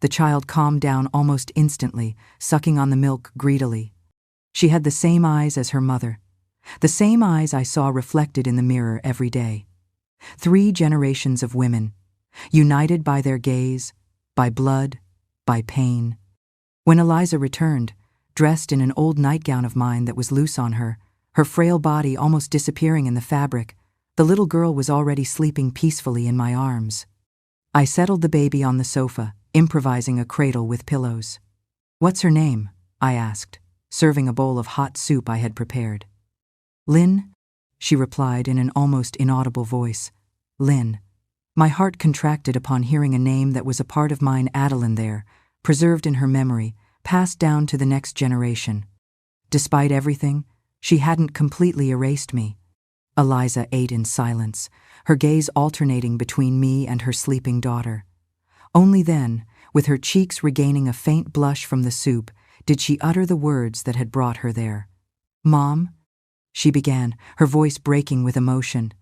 The child calmed down almost instantly, sucking on the milk greedily. She had the same eyes as her mother, the same eyes I saw reflected in the mirror every day. 3 generations of women, united by their gaze, by blood, by pain. When Eliza returned, dressed in an old nightgown of mine that was loose on her, her frail body almost disappearing in the fabric, the little girl was already sleeping peacefully in my arms. I settled the baby on the sofa, improvising a cradle with pillows. "What's her name?" I asked, serving a bowl of hot soup I had prepared. "Lynn," she replied in an almost inaudible voice. "Lynn." My heart contracted upon hearing a name that was a part of mine Adeline there, preserved in her memory, passed down to the next generation. Despite everything, she hadn't completely erased me. Eliza ate in silence, her gaze alternating between me and her sleeping daughter. Only then, with her cheeks regaining a faint blush from the soup, did she utter the words that had brought her there. "Mom," she began, her voice breaking with emotion.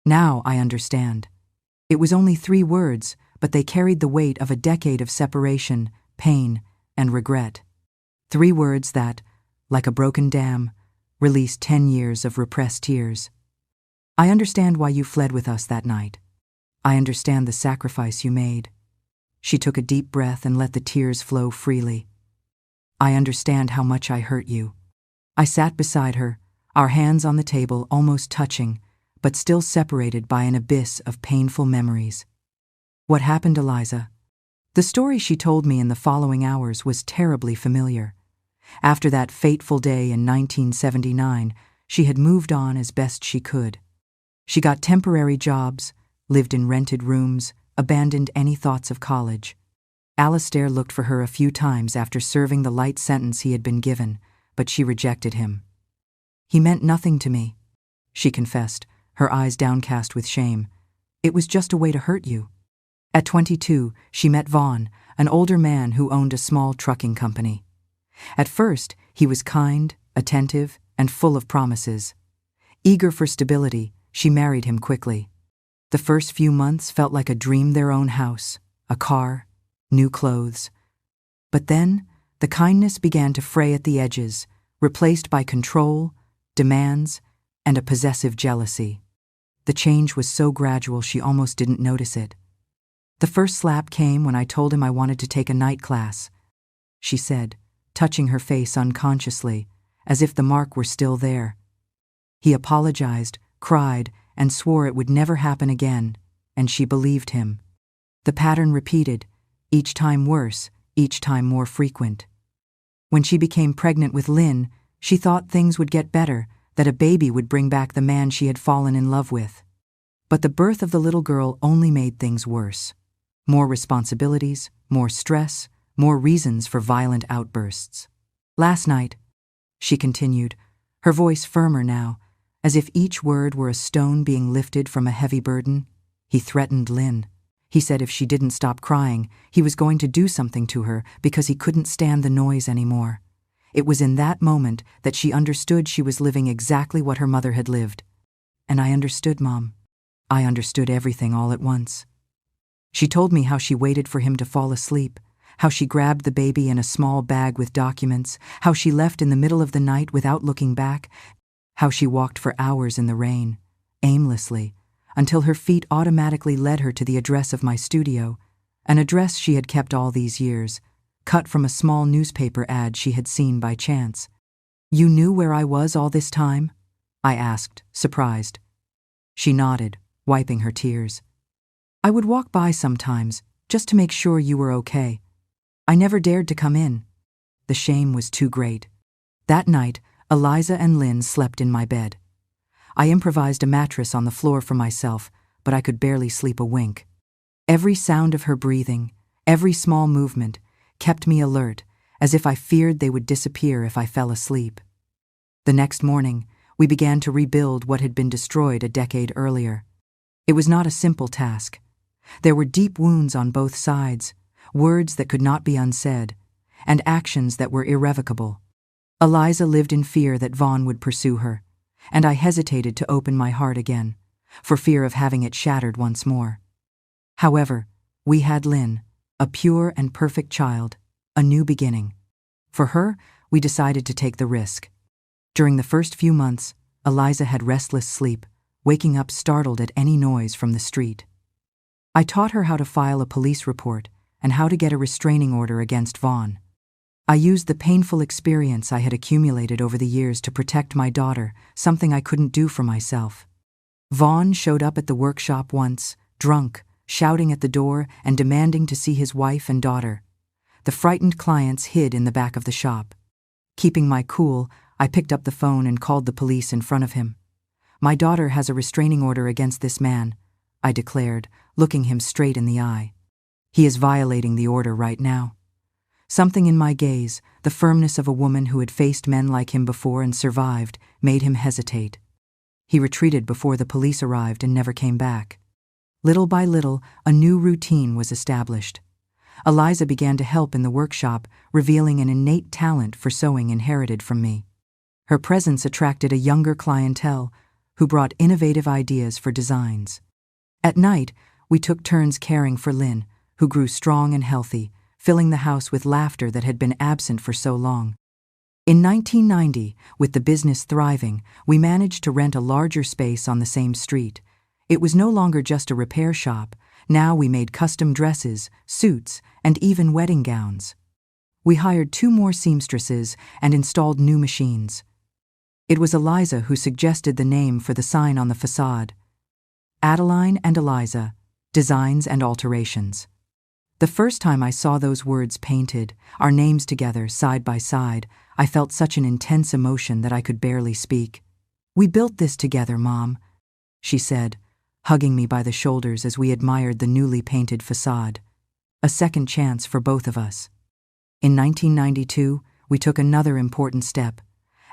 "Now I understand." It was only 3 words, but they carried the weight of a decade of separation, pain, and regret. 3 words that, like a broken dam, released 10 years of repressed tears. "I understand why you fled with us that night. I understand the sacrifice you made." She took a deep breath and let the tears flow freely. "I understand how much I hurt you." I sat beside her, our hands on the table almost touching, but still separated by an abyss of painful memories. "What happened, Eliza?" The story she told me in the following hours was terribly familiar. After that fateful day in 1979, she had moved on as best she could. She got temporary jobs, lived in rented rooms, abandoned any thoughts of college. Alistair looked for her a few times after serving the light sentence he had been given, but she rejected him. "He meant nothing to me," she confessed, her eyes downcast with shame. "It was just a way to hurt you." At 22, she met Vaughn, an older man who owned a small trucking company. At first, he was kind, attentive, and full of promises. Eager for stability, she married him quickly. The first few months felt like a dream, their own house, a car, new clothes. But then, the kindness began to fray at the edges, replaced by control, demands, and a possessive jealousy. The change was so gradual she almost didn't notice it. "The first slap came when I told him I wanted to take a night class," she said, touching her face unconsciously, as if the mark were still there. "He apologized, cried, and swore it would never happen again, and she believed him. The pattern repeated, each time worse, each time more frequent. When she became pregnant with Lynn, she thought things would get better, that a baby would bring back the man she had fallen in love with. But the birth of the little girl only made things worse. More responsibilities, more stress, more reasons for violent outbursts. Last night," she continued, her voice firmer now, as if each word were a stone being lifted from a heavy burden, "he threatened Lynn. He said if she didn't stop crying, he was going to do something to her because he couldn't stand the noise anymore." It was in that moment that she understood she was living exactly what her mother had lived. And I understood, Mom. I understood everything all at once. She told me how she waited for him to fall asleep, how she grabbed the baby in a small bag with documents, how she left in the middle of the night without looking back, how she walked for hours in the rain, aimlessly, until her feet automatically led her to the address of my studio, an address she had kept all these years, cut from a small newspaper ad she had seen by chance. "You knew where I was all this time?" I asked, surprised. She nodded, wiping her tears. "I would walk by sometimes, just to make sure you were okay. I never dared to come in." The shame was too great. That night, Eliza and Lynn slept in my bed. I improvised a mattress on the floor for myself, but I could barely sleep a wink. Every sound of her breathing, every small movement, kept me alert, as if I feared they would disappear if I fell asleep. The next morning, we began to rebuild what had been destroyed a decade earlier. It was not a simple task. There were deep wounds on both sides, words that could not be unsaid, and actions that were irrevocable. Eliza lived in fear that Vaughn would pursue her, and I hesitated to open my heart again, for fear of having it shattered once more. However, we had Lynn, a pure and perfect child, a new beginning. For her, we decided to take the risk. During the first few months, Eliza had restless sleep, waking up startled at any noise from the street. I taught her how to file a police report and how to get a restraining order against Vaughn. I used the painful experience I had accumulated over the years to protect my daughter, something I couldn't do for myself. Vaughn showed up at the workshop once, drunk, shouting at the door and demanding to see his wife and daughter. The frightened clients hid in the back of the shop. Keeping my cool, I picked up the phone and called the police in front of him. "My daughter has a restraining order against this man," I declared, looking him straight in the eye. "He is violating the order right now." Something in my gaze, the firmness of a woman who had faced men like him before and survived, made him hesitate. He retreated before the police arrived and never came back. Little by little, a new routine was established. Eliza began to help in the workshop, revealing an innate talent for sewing inherited from me. Her presence attracted a younger clientele, who brought innovative ideas for designs. At night, we took turns caring for Lynn, who grew strong and healthy, filling the house with laughter that had been absent for so long. In 1990, with the business thriving, we managed to rent a larger space on the same street. It was no longer just a repair shop. Now we made custom dresses, suits, and even wedding gowns. We hired 2 more seamstresses and installed new machines. It was Eliza who suggested the name for the sign on the facade: Adeline and Eliza, Designs and Alterations. The first time I saw those words painted, our names together, side by side, I felt such an intense emotion that I could barely speak. "We built this together, Mom," she said, hugging me by the shoulders as we admired the newly painted facade. A second chance for both of us. In 1992, we took another important step.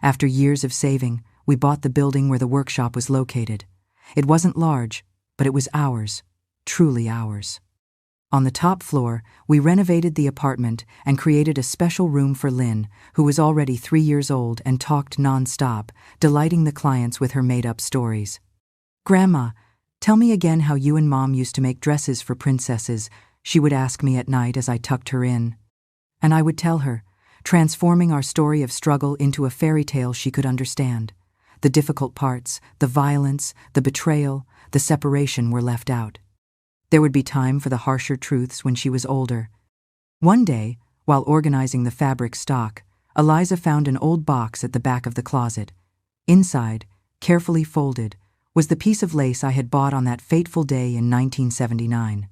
After years of saving, we bought the building where the workshop was located. It wasn't large, but it was ours, truly ours. On the top floor, we renovated the apartment and created a special room for Lynn, who was already 3 years old and talked non-stop, delighting the clients with her made-up stories. "Grandma, tell me again how you and Mom used to make dresses for princesses," she would ask me at night as I tucked her in. And I would tell her, transforming our story of struggle into a fairy tale she could understand. The difficult parts, the violence, the betrayal, the separation were left out. There would be time for the harsher truths when she was older. One day, while organizing the fabric stock, Eliza found an old box at the back of the closet. Inside, carefully folded, was the piece of lace I had bought on that fateful day in 1979.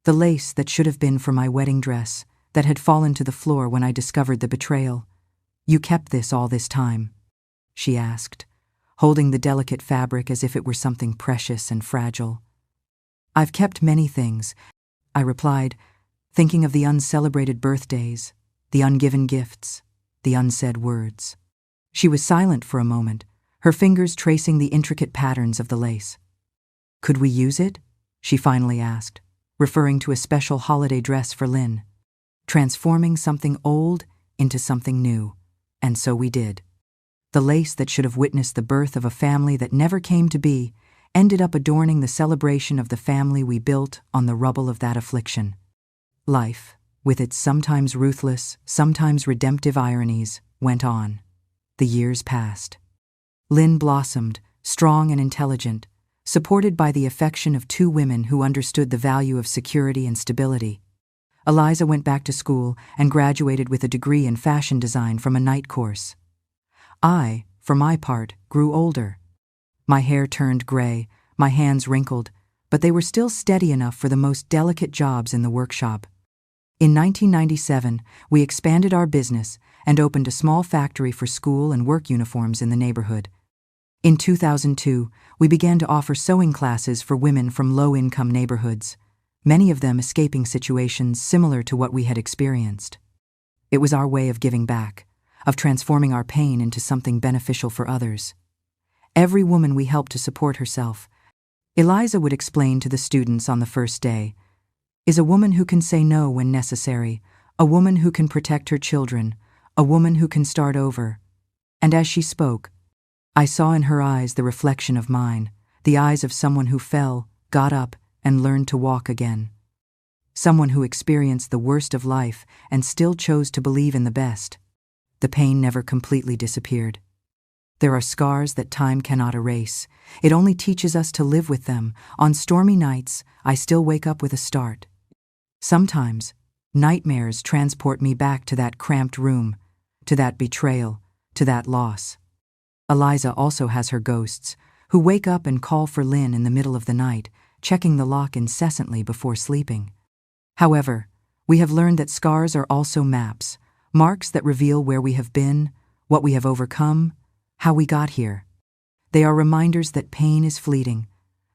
The lace that should have been for my wedding dress, that had fallen to the floor when I discovered the betrayal. "You kept this all this time?" she asked, holding the delicate fabric as if it were something precious and fragile. "I've kept many things," I replied, thinking of the uncelebrated birthdays, the ungiven gifts, the unsaid words. She was silent for a moment, her fingers tracing the intricate patterns of the lace. "Could we use it?" she finally asked, referring to a special holiday dress for Lynn. Transforming something old into something new, and so we did. The lace that should have witnessed the birth of a family that never came to be ended up adorning the celebration of the family we built on the rubble of that affliction. Life, with its sometimes ruthless, sometimes redemptive ironies, went on. The years passed. Lynn blossomed, strong and intelligent, supported by the affection of 2 women who understood the value of security and stability. Eliza went back to school and graduated with a degree in fashion design from a night course. I, for my part, grew older. My hair turned gray, my hands wrinkled, but they were still steady enough for the most delicate jobs in the workshop. In 1997, we expanded our business and opened a small factory for school and work uniforms in the neighborhood. In 2002, we began to offer sewing classes for women from low-income neighborhoods, many of them escaping situations similar to what we had experienced. It was our way of giving back, of transforming our pain into something beneficial for others. Every woman we helped to support herself, Eliza would explain to the students on the first day, is a woman who can say no when necessary, a woman who can protect her children, a woman who can start over. And as she spoke, I saw in her eyes the reflection of mine, the eyes of someone who fell, got up, and learned to walk again. Someone who experienced the worst of life and still chose to believe in the best. The pain never completely disappeared. There are scars that time cannot erase. It only teaches us to live with them. On stormy nights, I still wake up with a start. Sometimes, nightmares transport me back to that cramped room, to that betrayal, to that loss. Eliza also has her ghosts, who wake up and call for Lynn in the middle of the night, checking the lock incessantly before sleeping. However, we have learned that scars are also maps, marks that reveal where we have been, what we have overcome, how we got here. They are reminders that pain is fleeting,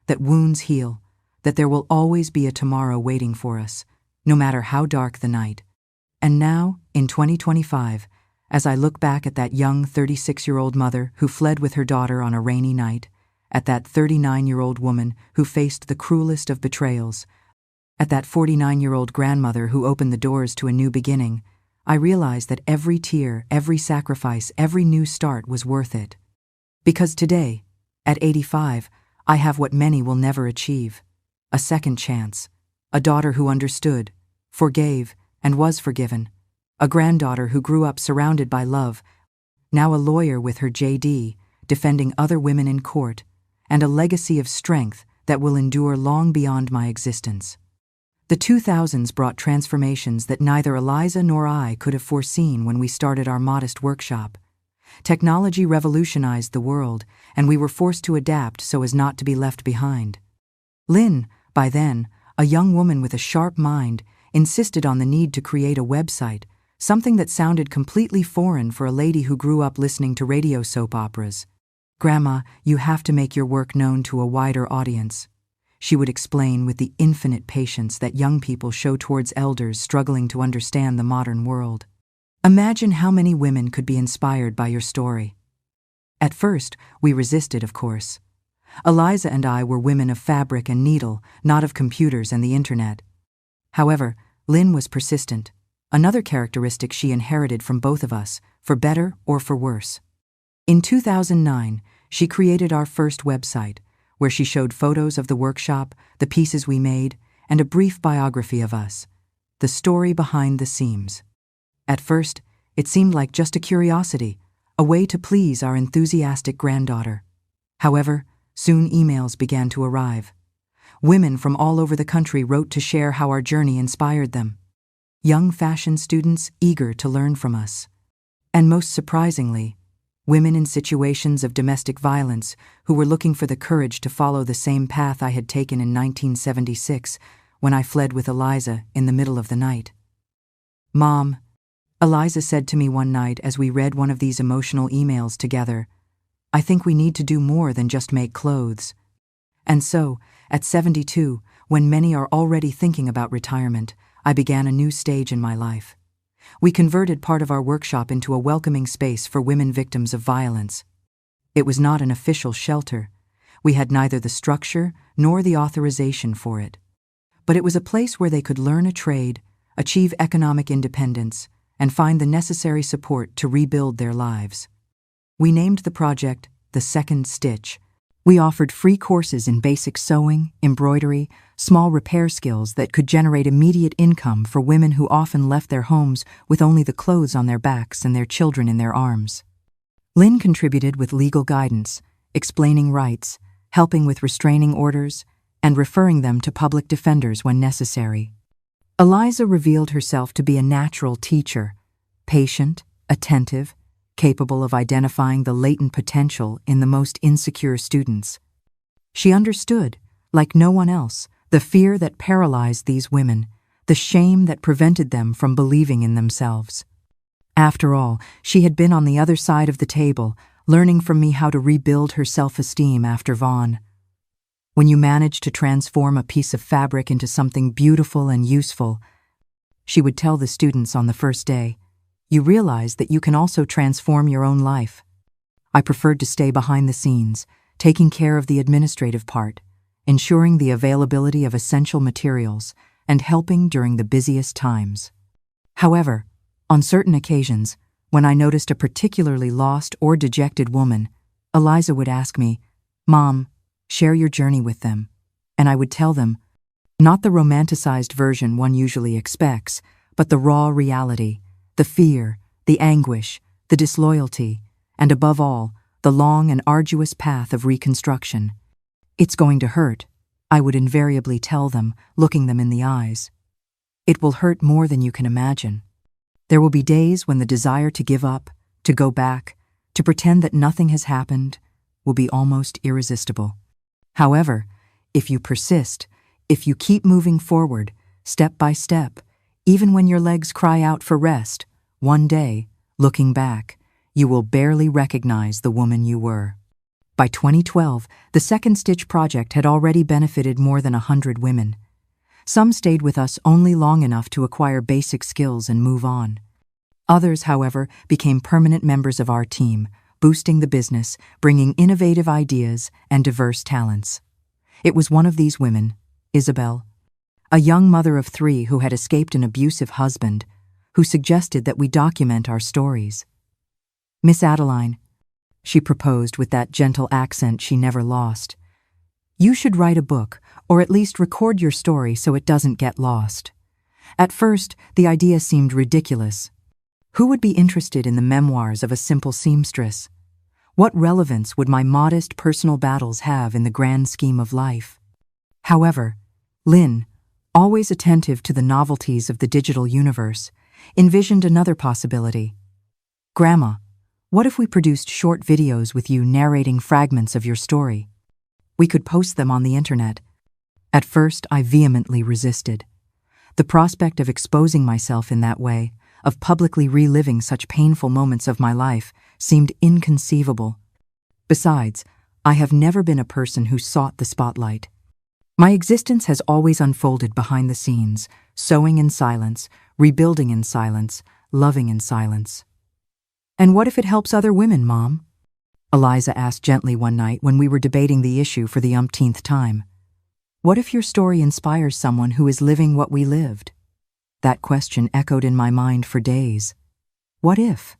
that wounds heal, that there will always be a tomorrow waiting for us, no matter how dark the night. And now, in 2025, as I look back at that young 36-year-old mother who fled with her daughter on a rainy night, at that 39-year-old woman who faced the cruelest of betrayals, at that 49-year-old grandmother who opened the doors to a new beginning, I realize that every tear, every sacrifice, every new start was worth it. Because today, at 85, I have what many will never achieve: a second chance, a daughter who understood, forgave, and was forgiven, a granddaughter who grew up surrounded by love, now a lawyer with her JD, defending other women in court, and a legacy of strength that will endure long beyond my existence. The 2000s brought transformations that neither Eliza nor I could have foreseen when we started our modest workshop. Technology revolutionized the world, and we were forced to adapt so as not to be left behind. Lynn, by then, a young woman with a sharp mind, insisted on the need to create a website, something that sounded completely foreign for a lady who grew up listening to radio soap operas. "Grandma, you have to make your work known to a wider audience," she would explain with the infinite patience that young people show towards elders struggling to understand the modern world. Imagine how many women could be inspired by your story. At first, we resisted, of course. Eliza and I were women of fabric and needle, not of computers and the internet. However, Lynn was persistent, another characteristic she inherited from both of us, for better or for worse. In 2009, she created our first website, where she showed photos of the workshop, the pieces we made, and a brief biography of us, the story behind the seams. At first, it seemed like just a curiosity, a way to please our enthusiastic granddaughter. However, soon emails began to arrive. Women from all over the country wrote to share how our journey inspired them. Young fashion students eager to learn from us. And most surprisingly, women in situations of domestic violence who were looking for the courage to follow the same path I had taken in 1976 when I fled with Eliza in the middle of the night. "Mom," Eliza said to me one night as we read one of these emotional emails together, "I think we need to do more than just make clothes." And so, at 72, when many are already thinking about retirement, I began a new stage in my life. We converted part of our workshop into a welcoming space for women victims of violence. It was not an official shelter. We had neither the structure nor the authorization for it. But it was a place where they could learn a trade, achieve economic independence, and find the necessary support to rebuild their lives. We named the project The Second Stitch. We offered free courses in basic sewing, embroidery, small repair skills that could generate immediate income for women who often left their homes with only the clothes on their backs and their children in their arms. Lynn contributed with legal guidance, explaining rights, helping with restraining orders, and referring them to public defenders when necessary. Eliza revealed herself to be a natural teacher, patient, attentive, capable of identifying the latent potential in the most insecure students. She understood, like no one else, the fear that paralyzed these women, the shame that prevented them from believing in themselves. After all, she had been on the other side of the table, learning from me how to rebuild her self-esteem after Vaughn. When you manage to transform a piece of fabric into something beautiful and useful, she would tell the students on the first day, you realize that you can also transform your own life. I preferred to stay behind the scenes, taking care of the administrative part, ensuring the availability of essential materials, and helping during the busiest times. However, on certain occasions, when I noticed a particularly lost or dejected woman, Eliza would ask me, "Mom, share your journey with them," and I would tell them, not the romanticized version one usually expects, but the raw reality, the fear, the anguish, the disloyalty, and above all, the long and arduous path of reconstruction. "It's going to hurt," I would invariably tell them, looking them in the eyes. "It will hurt more than you can imagine. There will be days when the desire to give up, to go back, to pretend that nothing has happened, will be almost irresistible. However, if you persist, if you keep moving forward, step by step, even when your legs cry out for rest, one day, looking back, you will barely recognize the woman you were." By 2012, the Second Stitch project had already benefited more than 100 women. Some stayed with us only long enough to acquire basic skills and move on. Others, however, became permanent members of our team, boosting the business, bringing innovative ideas and diverse talents. It was one of these women, Isabel, a young mother of 3 who had escaped an abusive husband, who suggested that we document our stories. "Miss Adeline," she proposed with that gentle accent she never lost, "you should write a book, or at least record your story so it doesn't get lost." At first, the idea seemed ridiculous. Who would be interested in the memoirs of a simple seamstress? What relevance would my modest personal battles have in the grand scheme of life? However, Lynn, always attentive to the novelties of the digital universe, envisioned another possibility. "Grandma, what if we produced short videos with you narrating fragments of your story? We could post them on the internet." At first, I vehemently resisted. The prospect of exposing myself in that way, of publicly reliving such painful moments of my life, seemed inconceivable. Besides, I have never been a person who sought the spotlight. My existence has always unfolded behind the scenes, sewing in silence, rebuilding in silence, loving in silence. "And what if it helps other women, Mom?" Eliza asked gently one night when we were debating the issue for the umpteenth time. "What if your story inspires someone who is living what we lived?" That question echoed in my mind for days. What if?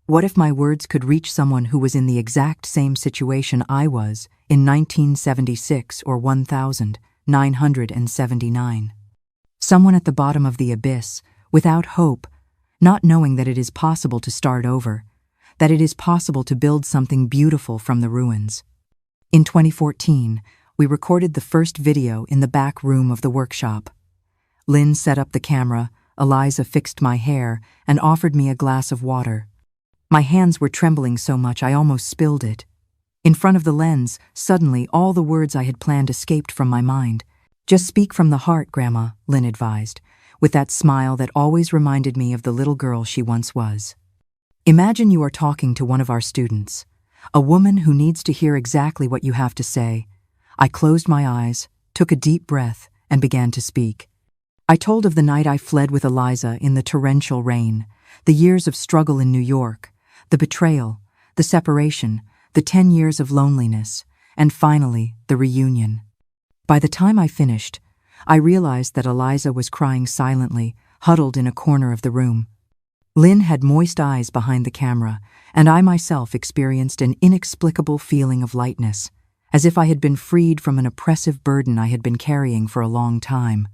What if my words could reach someone who was in the exact same situation I was in 1976 or 1979? Someone at the bottom of the abyss, without hope, not knowing that it is possible to start over, that it is possible to build something beautiful from the ruins. In 2014, we recorded the first video in the back room of the workshop. Lynn set up the camera, Eliza fixed my hair, and offered me a glass of water. My hands were trembling so much I almost spilled it. In front of the lens, suddenly all the words I had planned escaped from my mind. "Just speak from the heart, Grandma," Lynn advised, with that smile that always reminded me of the little girl she once was. "Imagine you are talking to one of our students, a woman who needs to hear exactly what you have to say." I closed my eyes, took a deep breath, and began to speak. I told of the night I fled with Eliza in the torrential rain, the years of struggle in New York, the betrayal, the separation, the 10 years of loneliness, and finally, the reunion. By the time I finished, I realized that Eliza was crying silently, huddled in a corner of the room. Lynn had moist eyes behind the camera, and I myself experienced an inexplicable feeling of lightness, as if I had been freed from an oppressive burden I had been carrying for a long time.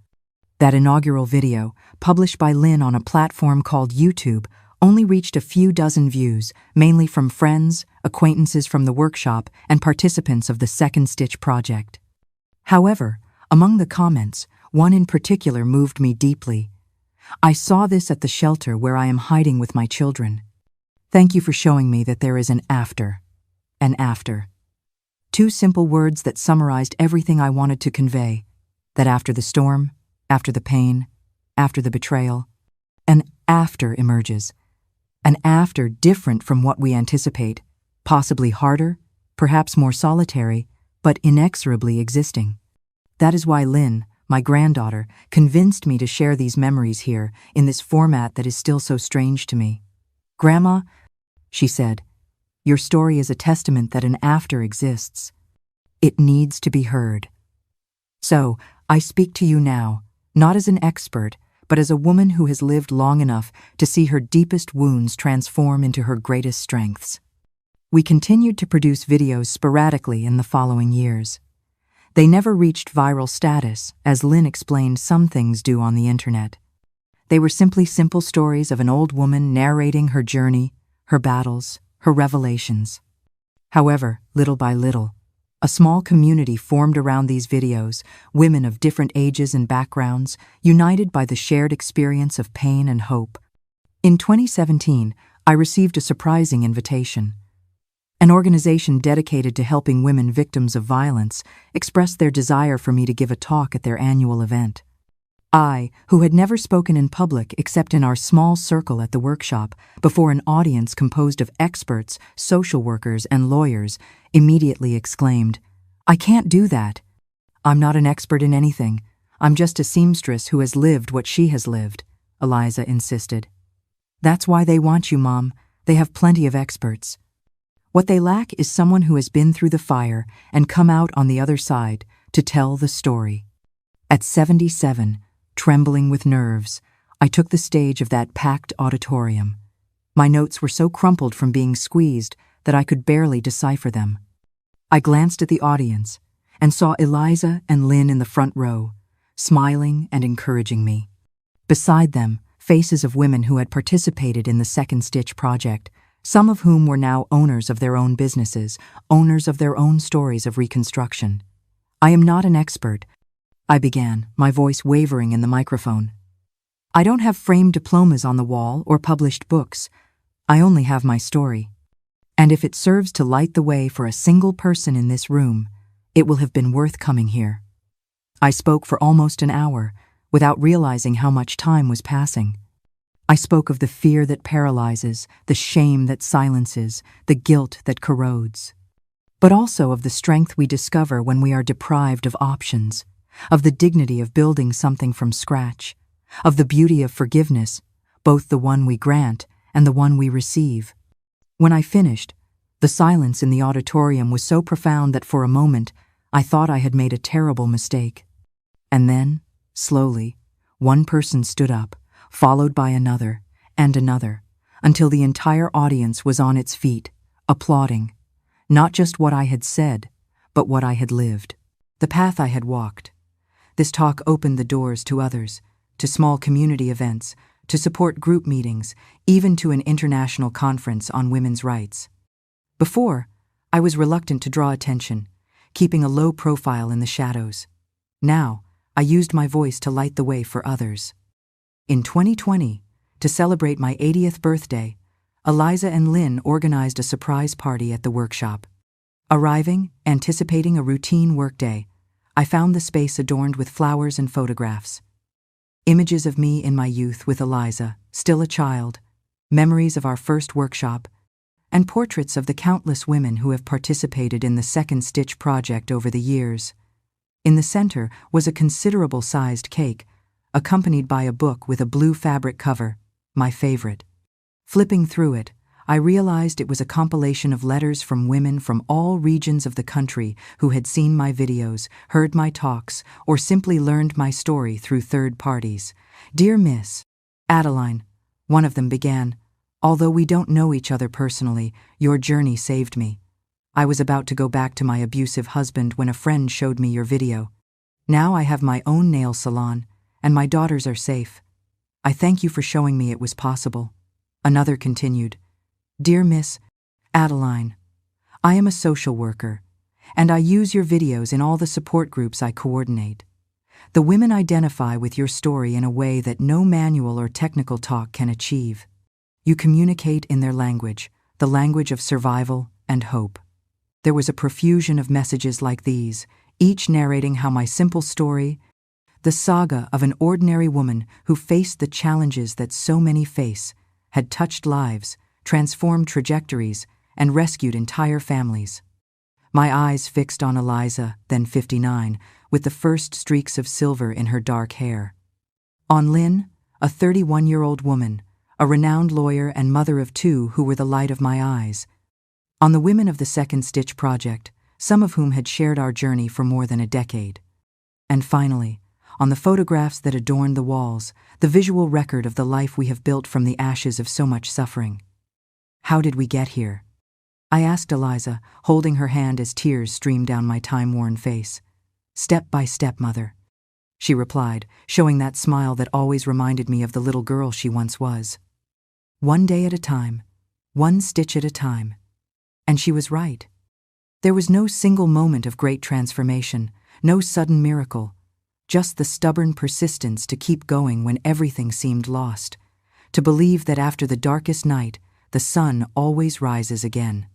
That inaugural video, published by Lynn on a platform called YouTube, only reached a few dozen views, mainly from friends, acquaintances from the workshop, and participants of the Second Stitch project. However, among the comments, one in particular moved me deeply. "I saw this at the shelter where I am hiding with my children. Thank you for showing me that there is an after. An after." 2 simple words that summarized everything I wanted to convey, that after the storm, after the pain, after the betrayal, an after emerges. an after different from what we anticipate, possibly harder, perhaps more solitary, but inexorably existing. That is why Lynn, my granddaughter, convinced me to share these memories here in this format that is still so strange to me. "Grandma," she said, "your story is a testament that an after exists. It needs to be heard. So, I speak to you now, not as an expert, but as a woman who has lived long enough to see her deepest wounds transform into her greatest strengths." We continued to produce videos sporadically in the following years. They never reached viral status, as Lynn explained some things do on the internet. They were simply simple stories of an old woman narrating her journey, her battles, her revelations. However, little by little, a small community formed around these videos, women of different ages and backgrounds, united by the shared experience of pain and hope. In 2017, I received a surprising invitation. An organization dedicated to helping women victims of violence expressed their desire for me to give a talk at their annual event. I, who had never spoken in public except in our small circle at the workshop, before an audience composed of experts, social workers, and lawyers, immediately exclaimed, "I can't do that. I'm not an expert in anything. I'm just a seamstress who has lived what she has lived," Eliza insisted. "That's why they want you, Mom. They have plenty of experts. What they lack is someone who has been through the fire and come out on the other side to tell the story." At 77, trembling with nerves, I took the stage of that packed auditorium. My notes were so crumpled from being squeezed that I could barely decipher them. I glanced at the audience and saw Eliza and Lynn in the front row, smiling and encouraging me. Beside them, faces of women who had participated in the Second Stitch project, some of whom were now owners of their own businesses, owners of their own stories of reconstruction. "I am not an expert," I began, my voice wavering in the microphone. "I don't have framed diplomas on the wall or published books. I only have my story. And if it serves to light the way for a single person in this room, it will have been worth coming here." I spoke for almost an hour, without realizing how much time was passing. I spoke of the fear that paralyzes, the shame that silences, the guilt that corrodes. But also of the strength we discover when we are deprived of options, of the dignity of building something from scratch, of the beauty of forgiveness, both the one we grant and the one we receive. When I finished, the silence in the auditorium was so profound that for a moment I thought I had made a terrible mistake. And then, slowly, one person stood up, followed by another and another, until the entire audience was on its feet, applauding, not just what I had said, but what I had lived, the path I had walked. This talk opened the doors to others, to small community events, to support group meetings, even to an international conference on women's rights. Before, I was reluctant to draw attention, keeping a low profile in the shadows. Now, I used my voice to light the way for others. In 2020, to celebrate my 80th birthday, Eliza and Lynn organized a surprise party at the workshop. Arriving, anticipating a routine workday, I found the space adorned with flowers and photographs. Images of me in my youth with Eliza, still a child, memories of our first workshop, and portraits of the countless women who have participated in the Second Stitch project over the years. In the center was a considerable-sized cake, accompanied by a book with a blue fabric cover, my favorite. Flipping through it, I realized it was a compilation of letters from women from all regions of the country who had seen my videos, heard my talks, or simply learned my story through third parties. "Dear Miss Adeline," one of them began, "although we don't know each other personally, your journey saved me. I was about to go back to my abusive husband when a friend showed me your video. Now I have my own nail salon, and my daughters are safe. I thank you for showing me it was possible." Another continued, "Dear Miss Adeline, I am a social worker, and I use your videos in all the support groups I coordinate. The women identify with your story in a way that no manual or technical talk can achieve. You communicate in their language, the language of survival and hope." There was a profusion of messages like these, each narrating how my simple story, the saga of an ordinary woman who faced the challenges that so many face, had touched lives, transformed trajectories, and rescued entire families. My eyes fixed on Eliza, then 59, with the first streaks of silver in her dark hair. On Lynn, a 31-year-old woman, a renowned lawyer and mother of two who were the light of my eyes. On the women of the Second Stitch Project, some of whom had shared our journey for more than a decade. And finally, on the photographs that adorned the walls, the visual record of the life we have built from the ashes of so much suffering. How did we get here? I asked Eliza, holding her hand as tears streamed down my time-worn face. Step by step, Mother, she replied, showing that smile that always reminded me of the little girl she once was. One day at a time, one stitch at a time. And she was right. There was no single moment of great transformation, no sudden miracle, just the stubborn persistence to keep going when everything seemed lost, to believe that after the darkest night, the sun always rises again.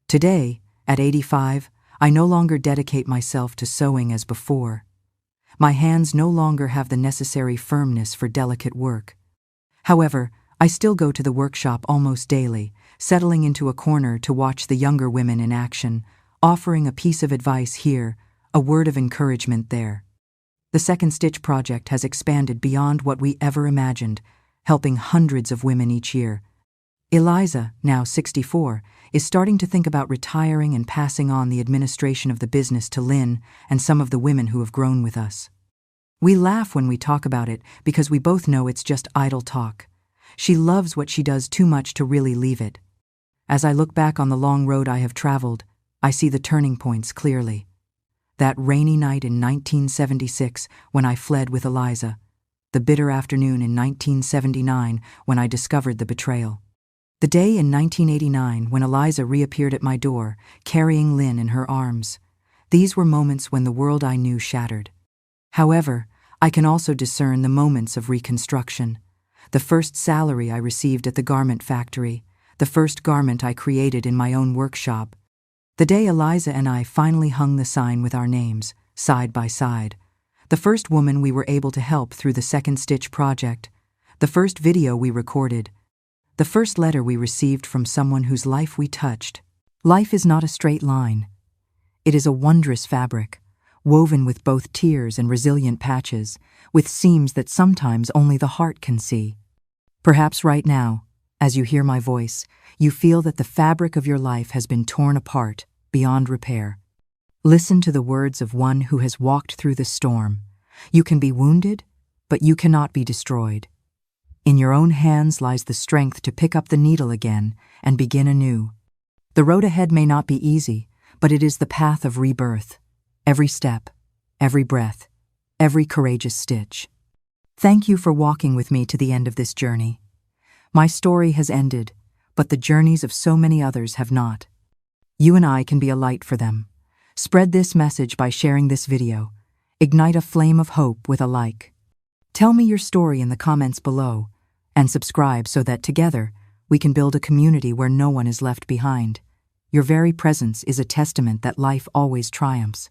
Today, at 85, I no longer dedicate myself to sewing as before. My hands no longer have the necessary firmness for delicate work. However, I still go to the workshop almost daily, settling into a corner to watch the younger women in action, offering a piece of advice here, a word of encouragement there. The Second Stitch Project has expanded beyond what we ever imagined, helping hundreds of women each year. Eliza, now 64, is starting to think about retiring and passing on the administration of the business to Lynn and some of the women who have grown with us. We laugh when we talk about it because we both know it's just idle talk. She loves what she does too much to really leave it. As I look back on the long road I have traveled, I see the turning points clearly. That rainy night in 1976 when I fled with Eliza, the bitter afternoon in 1979 when I discovered the betrayal. The day in 1989 when Eliza reappeared at my door, carrying Lynn in her arms. These were moments when the world I knew shattered. However, I can also discern the moments of reconstruction. The first salary I received at the garment factory, the first garment I created in my own workshop, the day Eliza and I finally hung the sign with our names, side by side, the first woman we were able to help through the Second Stitch Project, the first video we recorded, the first letter we received from someone whose life we touched. Life is not a straight line. It is a wondrous fabric, woven with both tears and resilient patches, with seams that sometimes only the heart can see. Perhaps right now, as you hear my voice, you feel that the fabric of your life has been torn apart, beyond repair. Listen to the words of one who has walked through the storm. You can be wounded, but you cannot be destroyed. In your own hands lies the strength to pick up the needle again and begin anew. The road ahead may not be easy, but it is the path of rebirth. Every step, every breath, every courageous stitch. Thank you for walking with me to the end of this journey. My story has ended, but the journeys of so many others have not. You and I can be a light for them. Spread this message by sharing this video. Ignite a flame of hope with a like. Tell me your story in the comments below, and subscribe so that together we can build a community where no one is left behind. Your very presence is a testament that life always triumphs.